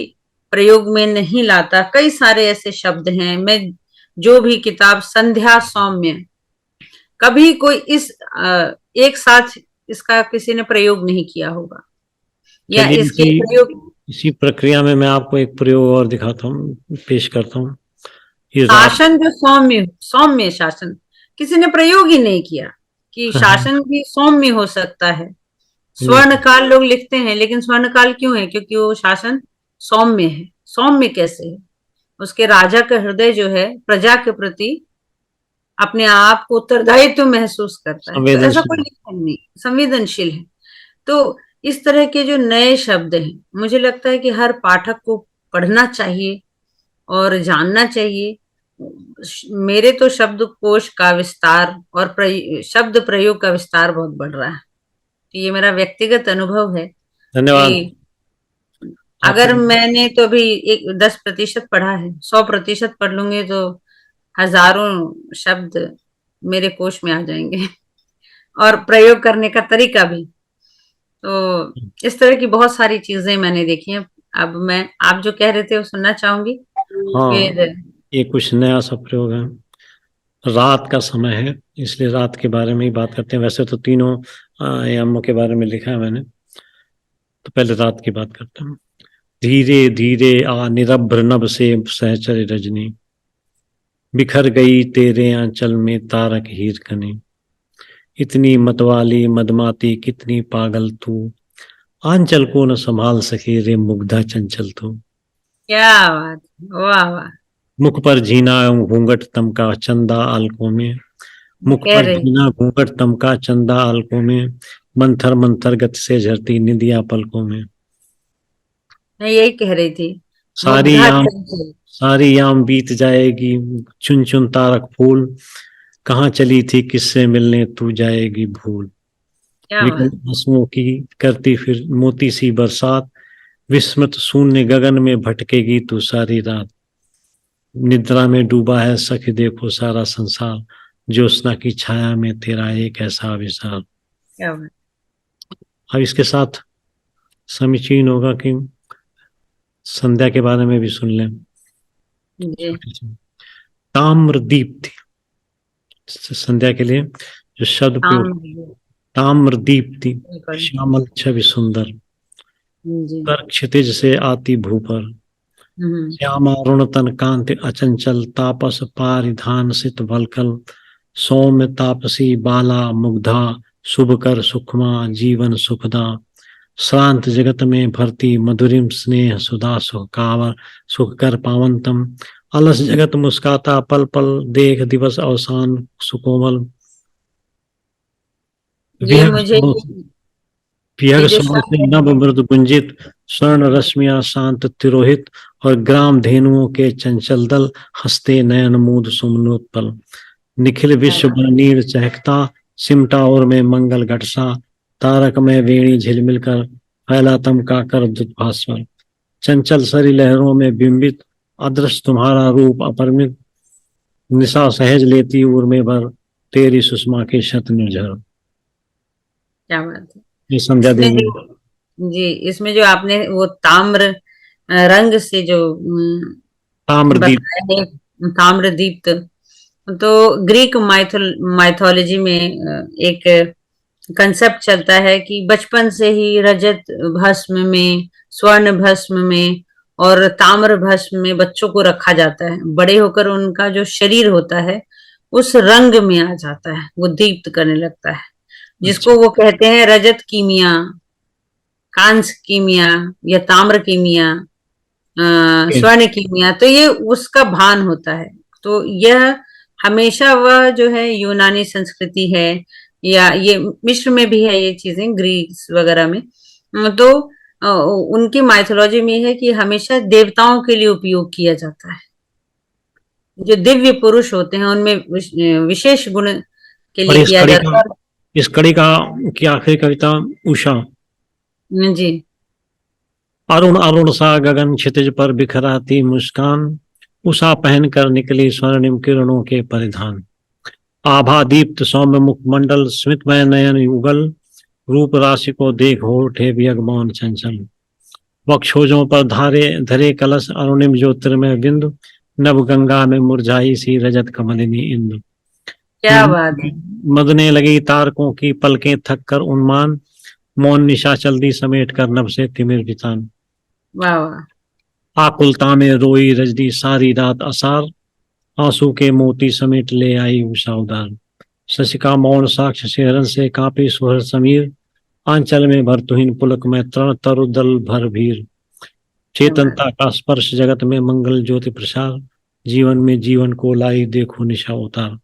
प्रयोग में नहीं लाता, कई सारे ऐसे शब्द हैं। मैं जो भी किताब, संध्या सौम्य, कभी कोई इस एक साथ इसका किसी ने प्रयोग नहीं किया होगा, या इसके प्रयोग। इसी प्रक्रिया में मैं आपको एक प्रयोग और दिखाता हूँ, पेश करता हूँ। शासन जो सौम्य, सौम्य शासन, किसी ने प्रयोग ही नहीं किया कि शासन भी सौम्य हो सकता है। स्वर्ण काल लोग लिखते हैं, लेकिन स्वर्ण काल क्यों है? क्योंकि वो शासन सौम्य है। सौम्य कैसे है? उसके राजा का हृदय जो है प्रजा के प्रति अपने आप को उत्तरदायित्व महसूस करता है, तो ऐसा कोई लिखा नहीं, संवेदनशील है। तो इस तरह के जो नए शब्द हैं, मुझे लगता है कि हर पाठक को पढ़ना चाहिए और जानना चाहिए। मेरे तो शब्दकोश का विस्तार और शब्द प्रयोग का विस्तार बहुत बढ़ रहा है। ये मेरा व्यक्तिगत अनुभव है। धन्यवाद। अगर मैंने तो अभी 10% पढ़ा है, 100% पढ़ लूंगी तो हजारों शब्द मेरे कोश में आ जाएंगे और प्रयोग करने का तरीका भी। तो इस तरह की बहुत सारी चीजें मैंने देखी हैं। अब मैं, आप जो कह रहे थे वो सुनना चाहूंगी। हाँ, फिर ये कुछ नया सा प्रयोग है। रात का समय है, इसलिए रात के बारे में ही बात करते हैं। वैसे तो तीनों आयामों के बारे में लिखा है मैंने, तो पहले रात की बात करते हैं। धीरे धीरे आ निरभ्र नभ से सहचर रजनी, बिखर गई तेरे आंचल में तारक हीर कनी। इतनी मतवाली मदमाती कितनी पागल तू, आंचल को न संभाल सके रे मुग्धा चंचल तू। क्या बात, वाह वाह। मुख पर झीना घूंघट तम का चंदा आलकों में, मुख पर झीना घूंघट तम का चंदा आलकों में, मंथर मंथर गति से झरती निदिया पलकों में। मैं यही कह रही थी, सारी याम बीत जाएगी, चुन चुन तारक फूल, कहाँ चली थी किससे मिलने तू जाएगी भूल। विकल आंसुओं की करती फिर मोती सी बरसात, विस्मृत शून्य गगन में भटकेगी तू सारी रात। निद्रा में डूबा है सखी देखो सारा संसार, ज्योत्सना की छाया में तेरा एक ऐसा विशाल। अब इसके साथ समीचीन होगा कि संध्या के बारे में भी सुन लें। ताम्र दीप्ति, संध्या के लिए जो शब्द प्रयोग, ताम्र, ताम्र दीप्ति, बिल्कुल। श्यामल छवि सुंदर, जी। कर क्षितिज से आती भू पर, हम्म। श्यामा अरुण तन कांति अचंचल, तापस पारिधान सित वलकल, सौम्य तापसी बाला मुग्धा, शुभ कर सुखमा जीवन सुखदा, श्रांत जगत में भरती मधुरिम स्नेह सुधा सुख कावर, सुख कर पावनतम, अलस जगत मुस्काता पल पल, देख दिवस अवसान सुकोमल, ये विहग मुझे ये जो स्वरों शब्द से है, नव मृदु गुंजित, स्वर्ण रश्मियां शांत तिरोहित, और ग्राम धेनुओं के चंचल दल, हंसते नयन मूद सुमनोत्पल, निखिल विश्व नीर चहकता, सिमटा और में मंगल घटसा, तारक में वेणी झिलमिल कर, फैला तम का कर भास्वर, चंचल सरी लहरों में बिंबित, अदृश्य तुम्हारा रूप अपरिमित, निशा सहज लेती उर में भर, तेरी सुषमा के शत निर्झर। क्या बात है। ये संध्या इसमें देवी। जो जी, इसमें जो आपने वो ताम्र रंग से जो ताम्रदीप। बताया है, ताम्र दीप्त, तो ग्रीक माइथोलॉजी में एक कंसेप्ट चलता है कि बचपन से ही रजत भस्म में, स्वर्ण भस्म में और ताम्र भस्म में बच्चों को रखा जाता है। बड़े होकर उनका जो शरीर होता है उस रंग में आ जाता है, वो दीप्त करने लगता है, अच्छा। जिसको वो कहते हैं रजत कीमिया, कांस्य कीमिया या ताम्र कीमिया, स्वर्ण कीमिया। तो ये उसका भान होता है। तो यह हमेशा वह जो है यूनानी संस्कृति है, या ये मिस्र में भी है ये चीजें, ग्रीस वगैरह में। तो उनकी माइथोलॉजी में है कि हमेशा देवताओं के लिए उपयोग किया जाता है। जो दिव्य पुरुष होते हैं उनमें विशेष गुण के और लिए किया जाता है। इस कड़ी का की आखिरी कविता उषा, जी। अरुण अरुण सा गगन क्षितिज पर बिखराती मुस्कान, उषा पहन कर निकली स्वर्णिम किरणों के परिधान, आभा दीप्त सौम्य मुखमंडल, स्मितमय नयन युगल, रूप राशि को देख हो उठे वियगमौन चंचल, वक्षोजों पर धारे धरे कलश अरुणिम ज्योतिर्मय बिंदु, नव गंगा में मुरझाई सी रजत कमलिनी इंदु, क्या बात है। मदने लगी तारकों की पलकें थक कर उन्मान, मौन निशा चल्दी समेट कर नभ से तिमिर बितान, वाह वाह। आकुलता में रोई रजनी सारी रात असार, आंसू के मोती समेट ले आई उषा उदार, शशिका मौन साक्ष शिहरन से कांपी सुहर समीर, आंचल में भर तुहिन पुलक में तरण तरु दल भर भीर, क्या बात। चेतनता का स्पर्श जगत में मंगल ज्योति प्रसार, जीवन में जीवन को लाई देखो निशा उतार,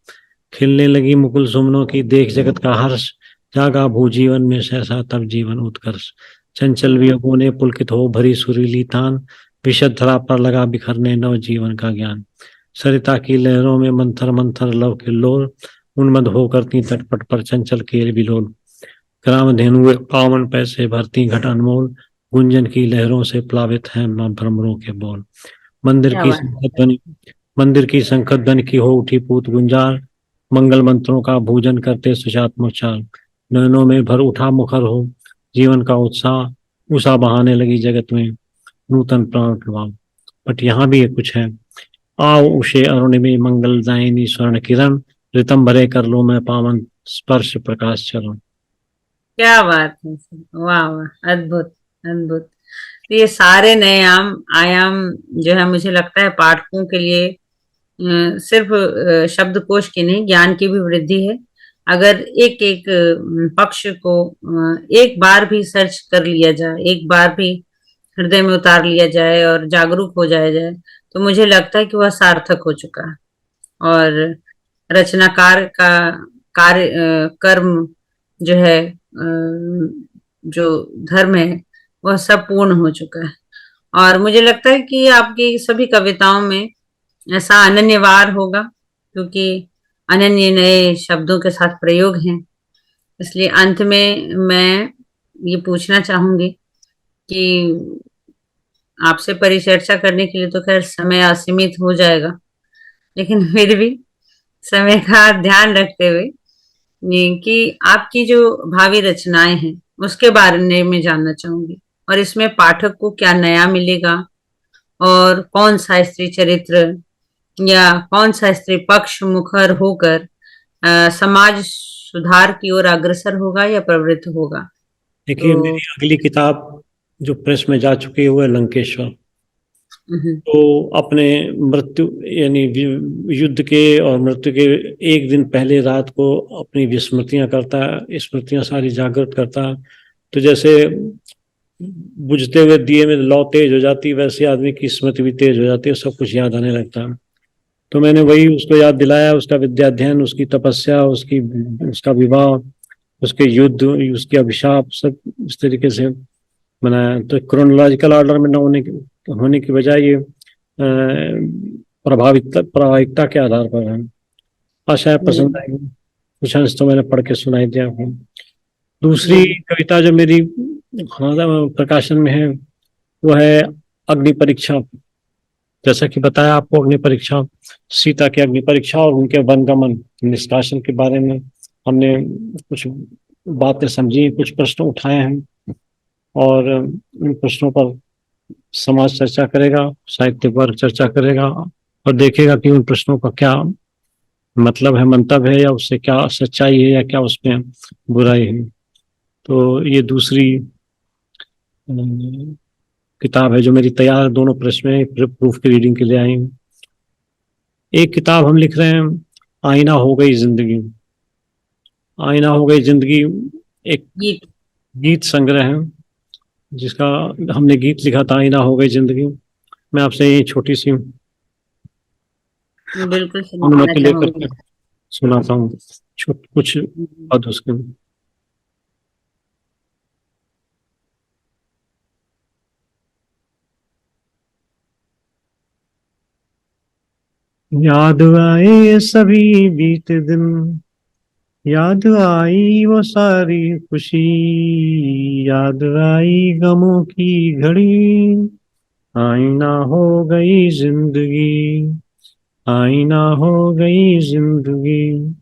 खिलने लगी मुकुल सुमनों की देख जगत का हर्ष, जागा भू जीवन में सहसा तब जीवन उत्कर्ष, चंचल वियोगों ने पुलकित हो भरी सुरीली तान, विशद धरा पर लगा बिखरने नव जीवन का ज्ञान, सरिता की लहरों में मंथर मंथर लव किल्लोल, उन्मद होकर ती तटपट पर चंचल केल बिलोल, ग्राम धेनु पावन पैसे भरती घट अनमोल, गुंजन की लहरों से प्लावित हैं मां भ्रमरों के बोल, मंदिर क्या की बात। संखत ध्वनि, मंदिर की संखत ध्वनि की हो उठी पूत गुंजार, मंगल मंत्रों का भूजन करते सुचात्मोच्चार, नयनों में भर उठा मुखर हो जीवन का उत्साह, उषा बहाने लगी जगत में नूतन प्राण प्रभाव। बट यहाँ भी कुछ है, आओ उषे अरुणिमे मंगल दायिनी स्वर्ण किरण, रितम भरे कर लो मैं पावन स्पर्श प्रकाश चरण। क्या बात है। वाह वाह, अद्भुत अद्भुत। तो ये सारे नए आयाम जो है, मुझे लगता है पाठकों के लिए सिर्फ शब्दकोश की नहीं, ज्ञान की भी वृद्धि है। अगर एक एक पक्ष को एक बार भी सर्च कर लिया जाए, एक बार भी हृदय में उतार लिया जाए और जागरूक हो जाया जाए, तो मुझे लगता है कि वह सार्थक हो चुका है। और रचनाकार का कार्य, कर्म जो है, जो धर्म है, वह सब पूर्ण हो चुका है। और मुझे लगता है कि आपकी सभी कविताओं में ऐसा अनन्यवार होगा, क्योंकि अनन्य नए शब्दों के साथ प्रयोग हैं। इसलिए अंत में मैं ये पूछना चाहूंगी कि आपसे परिचर्चा करने के लिए तो खैर समय असीमित हो जाएगा, लेकिन फिर भी समय का ध्यान रखते हुए ये कि आपकी जो भावी रचनाएं हैं उसके बारे में जानना चाहूंगी, और इसमें पाठक को क्या नया मिलेगा, और कौन सा स्त्री चरित्र या कौन सा स्त्री पक्ष मुखर होकर समाज सुधार की ओर अग्रसर होगा या प्रवृत्त होगा। देखिए, तो मेरी अगली किताब जो प्रेस में जा चुकी है वो है लंकेश्वर। हम्म, तो अपने मृत्यु यानी युद्ध के और मृत्यु के एक दिन पहले रात को अपनी विस्मृतियां करता है, स्मृतियां सारी जागृत करता है। तो जैसे बुझते हुए दिए में लौ तेज हो जाती है, वैसे आदमी की स्मृति भी तेज हो जाती है, सब कुछ याद आने लगता है। तो मैंने वही उसको याद दिलाया, उसका विद्याध्ययन, उसकी तपस्या, उसका विवाह, उसके युद्ध, उसके अभिशाप, सब इस तरीके से बनाया। तो क्रोनोलॉजिकल ऑर्डर में न होने की बजाय ये प्रभाविकता के आधार पर है। आशा है पसंद आएगी। कुछ अंश तो मैंने पढ़ के सुनाई दिया आपको। दूसरी जी कविता जो मेरी प्रकाशन में है वो है अग्नि परीक्षा। जैसा कि बताया आपको, अग्नि परीक्षा, सीता की अग्नि परीक्षा और उनके वनगमन निष्कासन के बारे में हमने कुछ बातें समझी, कुछ प्रश्न उठाए हैं, और इन प्रश्नों पर समाज चर्चा करेगा, साहित्य वर्ग चर्चा करेगा, और देखेगा कि उन प्रश्नों का क्या मतलब है, मंतव्य है, या उससे क्या सच्चाई है, या क्या उसमें बुराई है। तो ये दूसरी किताब है जो मेरी तैयार है, दोनों प्रेस में प्रूफ की रीडिंग के लिए आई हूँ। एक किताब हम लिख रहे हैं, आईना हो गई जिंदगी। आईना हो गई जिंदगी एक गीत। गीत संग्रह है जिसका हमने गीत लिखा था, आईना हो गई जिंदगी। मैं आपसे ये छोटी सी बिल्कुल सुनाना अनुमति लेकर के चाहूंगी। सुनाता हूँ कुछ पद उसके। याद आए सभी बीते दिन, याद आई वो सारी खुशी, याद आई गमों की घड़ी, आईना हो गई जिंदगी, आईना हो गई जिंदगी।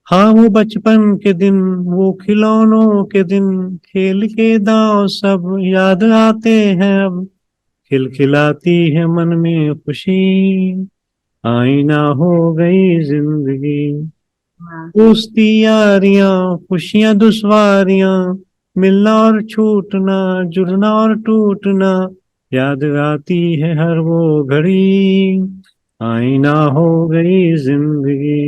हाँ वो बचपन के दिन, वो खिलौनों के दिन, खेल के दांव सब याद आते हैं अब, खिलखिलाती है मन में खुशी, आईना हो गई जिंदगी। हाँ, दोस्ती यारियां, खुशियां दुश्वारियां, मिलना और छूटना, जुड़ना और टूटना, याद आती है हर वो घड़ी, आईना हो गई जिंदगी।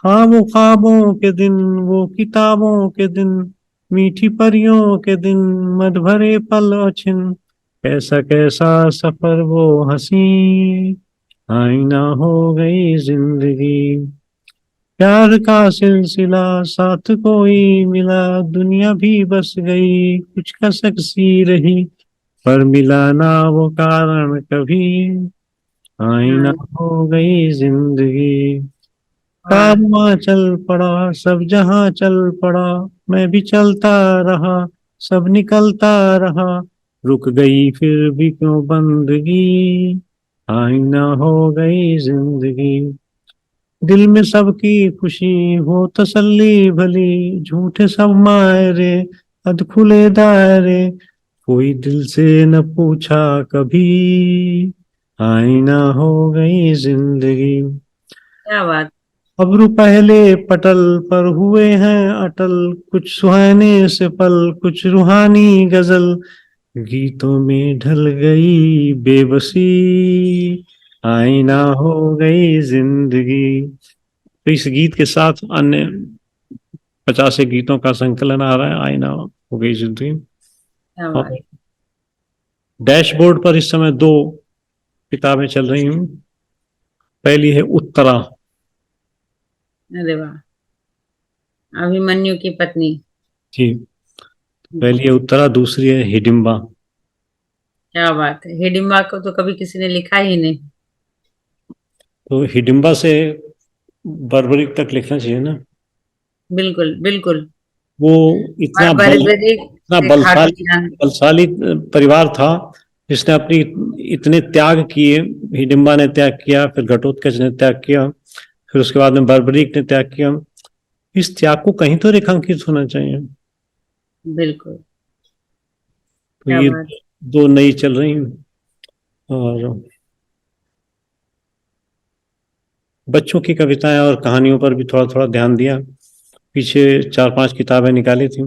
हाँ वो ख्वाबों के दिन, वो किताबों के दिन, मीठी परियों के दिन, मद भरे पल अछिन, कैसा कैसा सफर वो हंसी, आईना हो गई जिंदगी। प्यार का सिलसिला साथ कोई मिला, दुनिया भी बस गई कुछ कसक सी रही, पर मिला ना वो कारण कभी, आईना हाँ, हो गई जिंदगी। वाह, कारवां चल पड़ा, सब जहां चल पड़ा, मैं भी चलता रहा, सब निकलता रहा, रुक गई फिर भी क्यों बंदगी, आईना हो गई जिंदगी। दिल में सबकी खुशी हो तसल्ली भली, झूठे सब मायरे, अध खुले दायरे, कोई दिल से न पूछा कभी, आईना हो गई जिंदगी। क्या बात। अब्रू पहले पटल पर हुए हैं अटल, कुछ सुहाने से पल, कुछ रूहानी गजल, गीतों में ढल गई बेबसी, आईना हो गई जिंदगी। तो इस गीत के साथ अन्य 50 गीतों का संकलन आ रहा है, आईना हो गई जिंदगी। क्या बात। और डैशबोर्ड पर इस समय दो किताबें चल रही हूँ। पहली है उत्तरा। अरे वाह। अभिमन्यु की पत्नी। जी, पहली है उत्तरा, दूसरी है हिडिंबा। क्या बात है, हिडिंबा को तो कभी किसी ने लिखा ही नहीं। तो हिडिंबा से बर्बरिक तक लिखना चाहिए ना। बिल्कुल बिल्कुल। वो और बर्बरी इतना से खाटू बलशाली श्याम। बलशाली परिवार था जिसने अपनी इतने त्याग किए। हिडिंबा ने त्याग किया, फिर घटोत्कच ने त्याग किया, फिर उसके बाद में बर्बरीक ने त्याग किया। इस त्याग को कहीं तो रेखांकित होना चाहिए। बिल्कुल। तो क्या ये बात। दो नई चल रही हैं। और बच्चों की कविताएं और कहानियों पर भी थोड़ा थोड़ा ध्यान दिया। पीछे 4-5 किताबें निकाली थी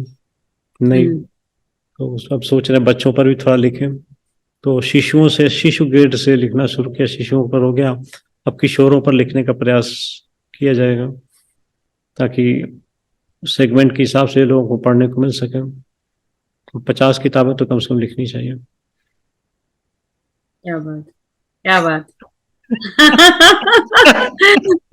नई, तो उस अब सोच रहे हैं बच्चों पर भी थोड़ा लिखें। तो शिशुओं से, शिशु ग्रेड से लिखना शुरू किया, शिशुओं पर हो गया, अब किशोरों पर लिखने का प्रयास किया जाएगा, ताकि सेगमेंट के हिसाब से लोगों को पढ़ने को मिल सके। तो 50 किताबें तो कम से कम लिखनी चाहिए। क्या बात, क्या बात।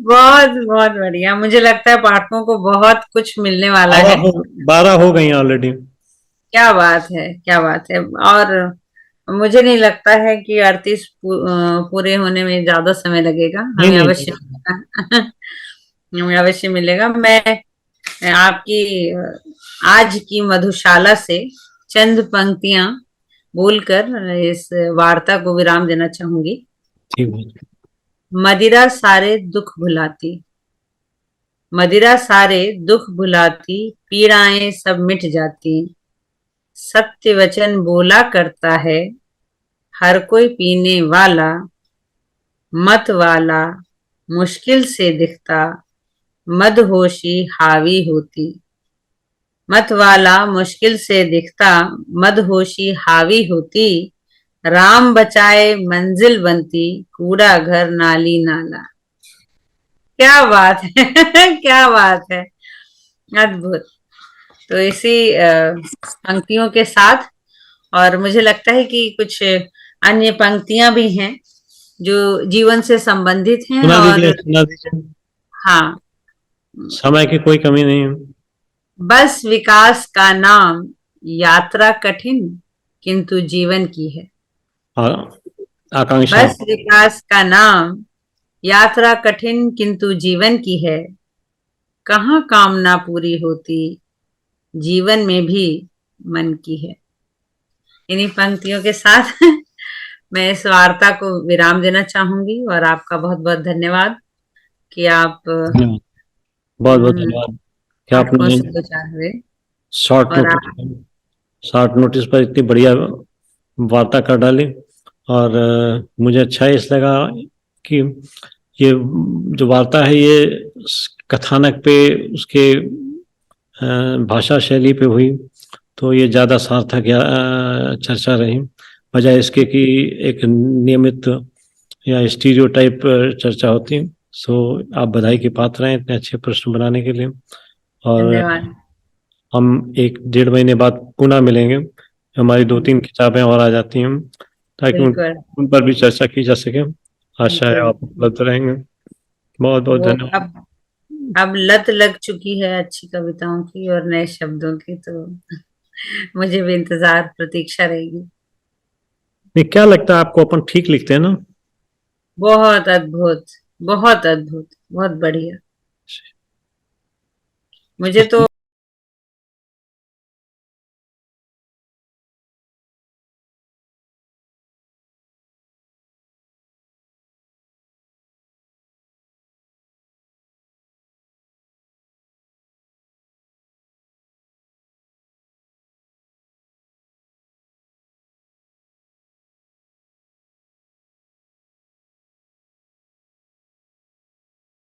बहुत बहुत बढ़िया, मुझे लगता है पाठकों को बहुत कुछ मिलने वाला है। 12 हो गई ऑलरेडी। क्या बात है, क्या बात है। और मुझे नहीं लगता है कि 38 पूरे होने में ज्यादा समय लगेगा। नहीं हमें नहीं अवश्य मिलेगा। हमें अवश्य मिलेगा। मैं आपकी आज की मधुशाला से चंद पंक्तियां बोलकर इस वार्ता को विराम देना चाहूंगी। ठीक है। मदिरा सारे दुख भुलाती, मदिरा सारे दुख भुलाती, पीड़ाएं सब मिट जाती। सत्य वचन बोला करता है हर कोई पीने वाला, मत वाला मुश्किल से दिखता, मदहोशी हावी होती। मत वाला मुश्किल से दिखता, मदहोशी हावी होती। राम बचाए मंजिल बनती, कूड़ा घर नाली नाला। क्या बात है। क्या बात है, अद्भुत। तो इसी पंक्तियों के साथ, और मुझे लगता है कि कुछ अन्य पंक्तियां भी हैं जो जीवन से संबंधित हैं। सुना दीजिए, और सुना दीजिए, हाँ, समय की कोई कमी नहीं है। बस विकास का नाम, यात्रा कठिन किंतु जीवन की है। हाँ, आकांक्षा। बस विकास का नाम, यात्रा कठिन किंतु जीवन की है। कहाँ कामना पूरी होती, जीवन में भी मन की है। इन्हीं पंक्तियों के साथ मैं इस वार्ता को विराम देना चाहूंगी, और आपका बहुत बहुत धन्यवाद कि आप धन्यवाद, बहुत बहुत धन्यवाद कि पाठकों आपने से दो चार हुए। शॉर्ट और नोटिस पर, शॉर्ट नोटिस पर इतनी बढ़िया वार्ता कर डाली। और मुझे अच्छा इस लगा कि ये जो वार्ता है ये कथानक पे, उसके भाषा शैली पे हुई, तो ये ज़्यादा सार्थक या चर्चा रही, बजाय इसके कि एक नियमित या स्टीरियोटाइप चर्चा होती। सो आप बधाई के पात्र हैं इतने अच्छे प्रश्न बनाने के लिए। और धन्यवाद। हम 1-1.5 महीने बाद पुनः मिलेंगे, हमारी 2-3 किताबें और आ जाती हैं, ताकि बिल्कुल उन पर भी चर्चा की जा सके। आशा है बिल्कुल। आप उपलब्ध रहेंगे। बहुत बहुत वो धन्यवाद। अब लत लग चुकी है अच्छी कविताओं की और नए शब्दों की, तो मुझे भी इंतजार प्रतीक्षा रहेगी। नहीं, क्या लगता है आपको, अपन ठीक लिखते हैं ना? बहुत अद्भुत, बहुत अद्भुत, बहुत बढ़िया। मुझे तो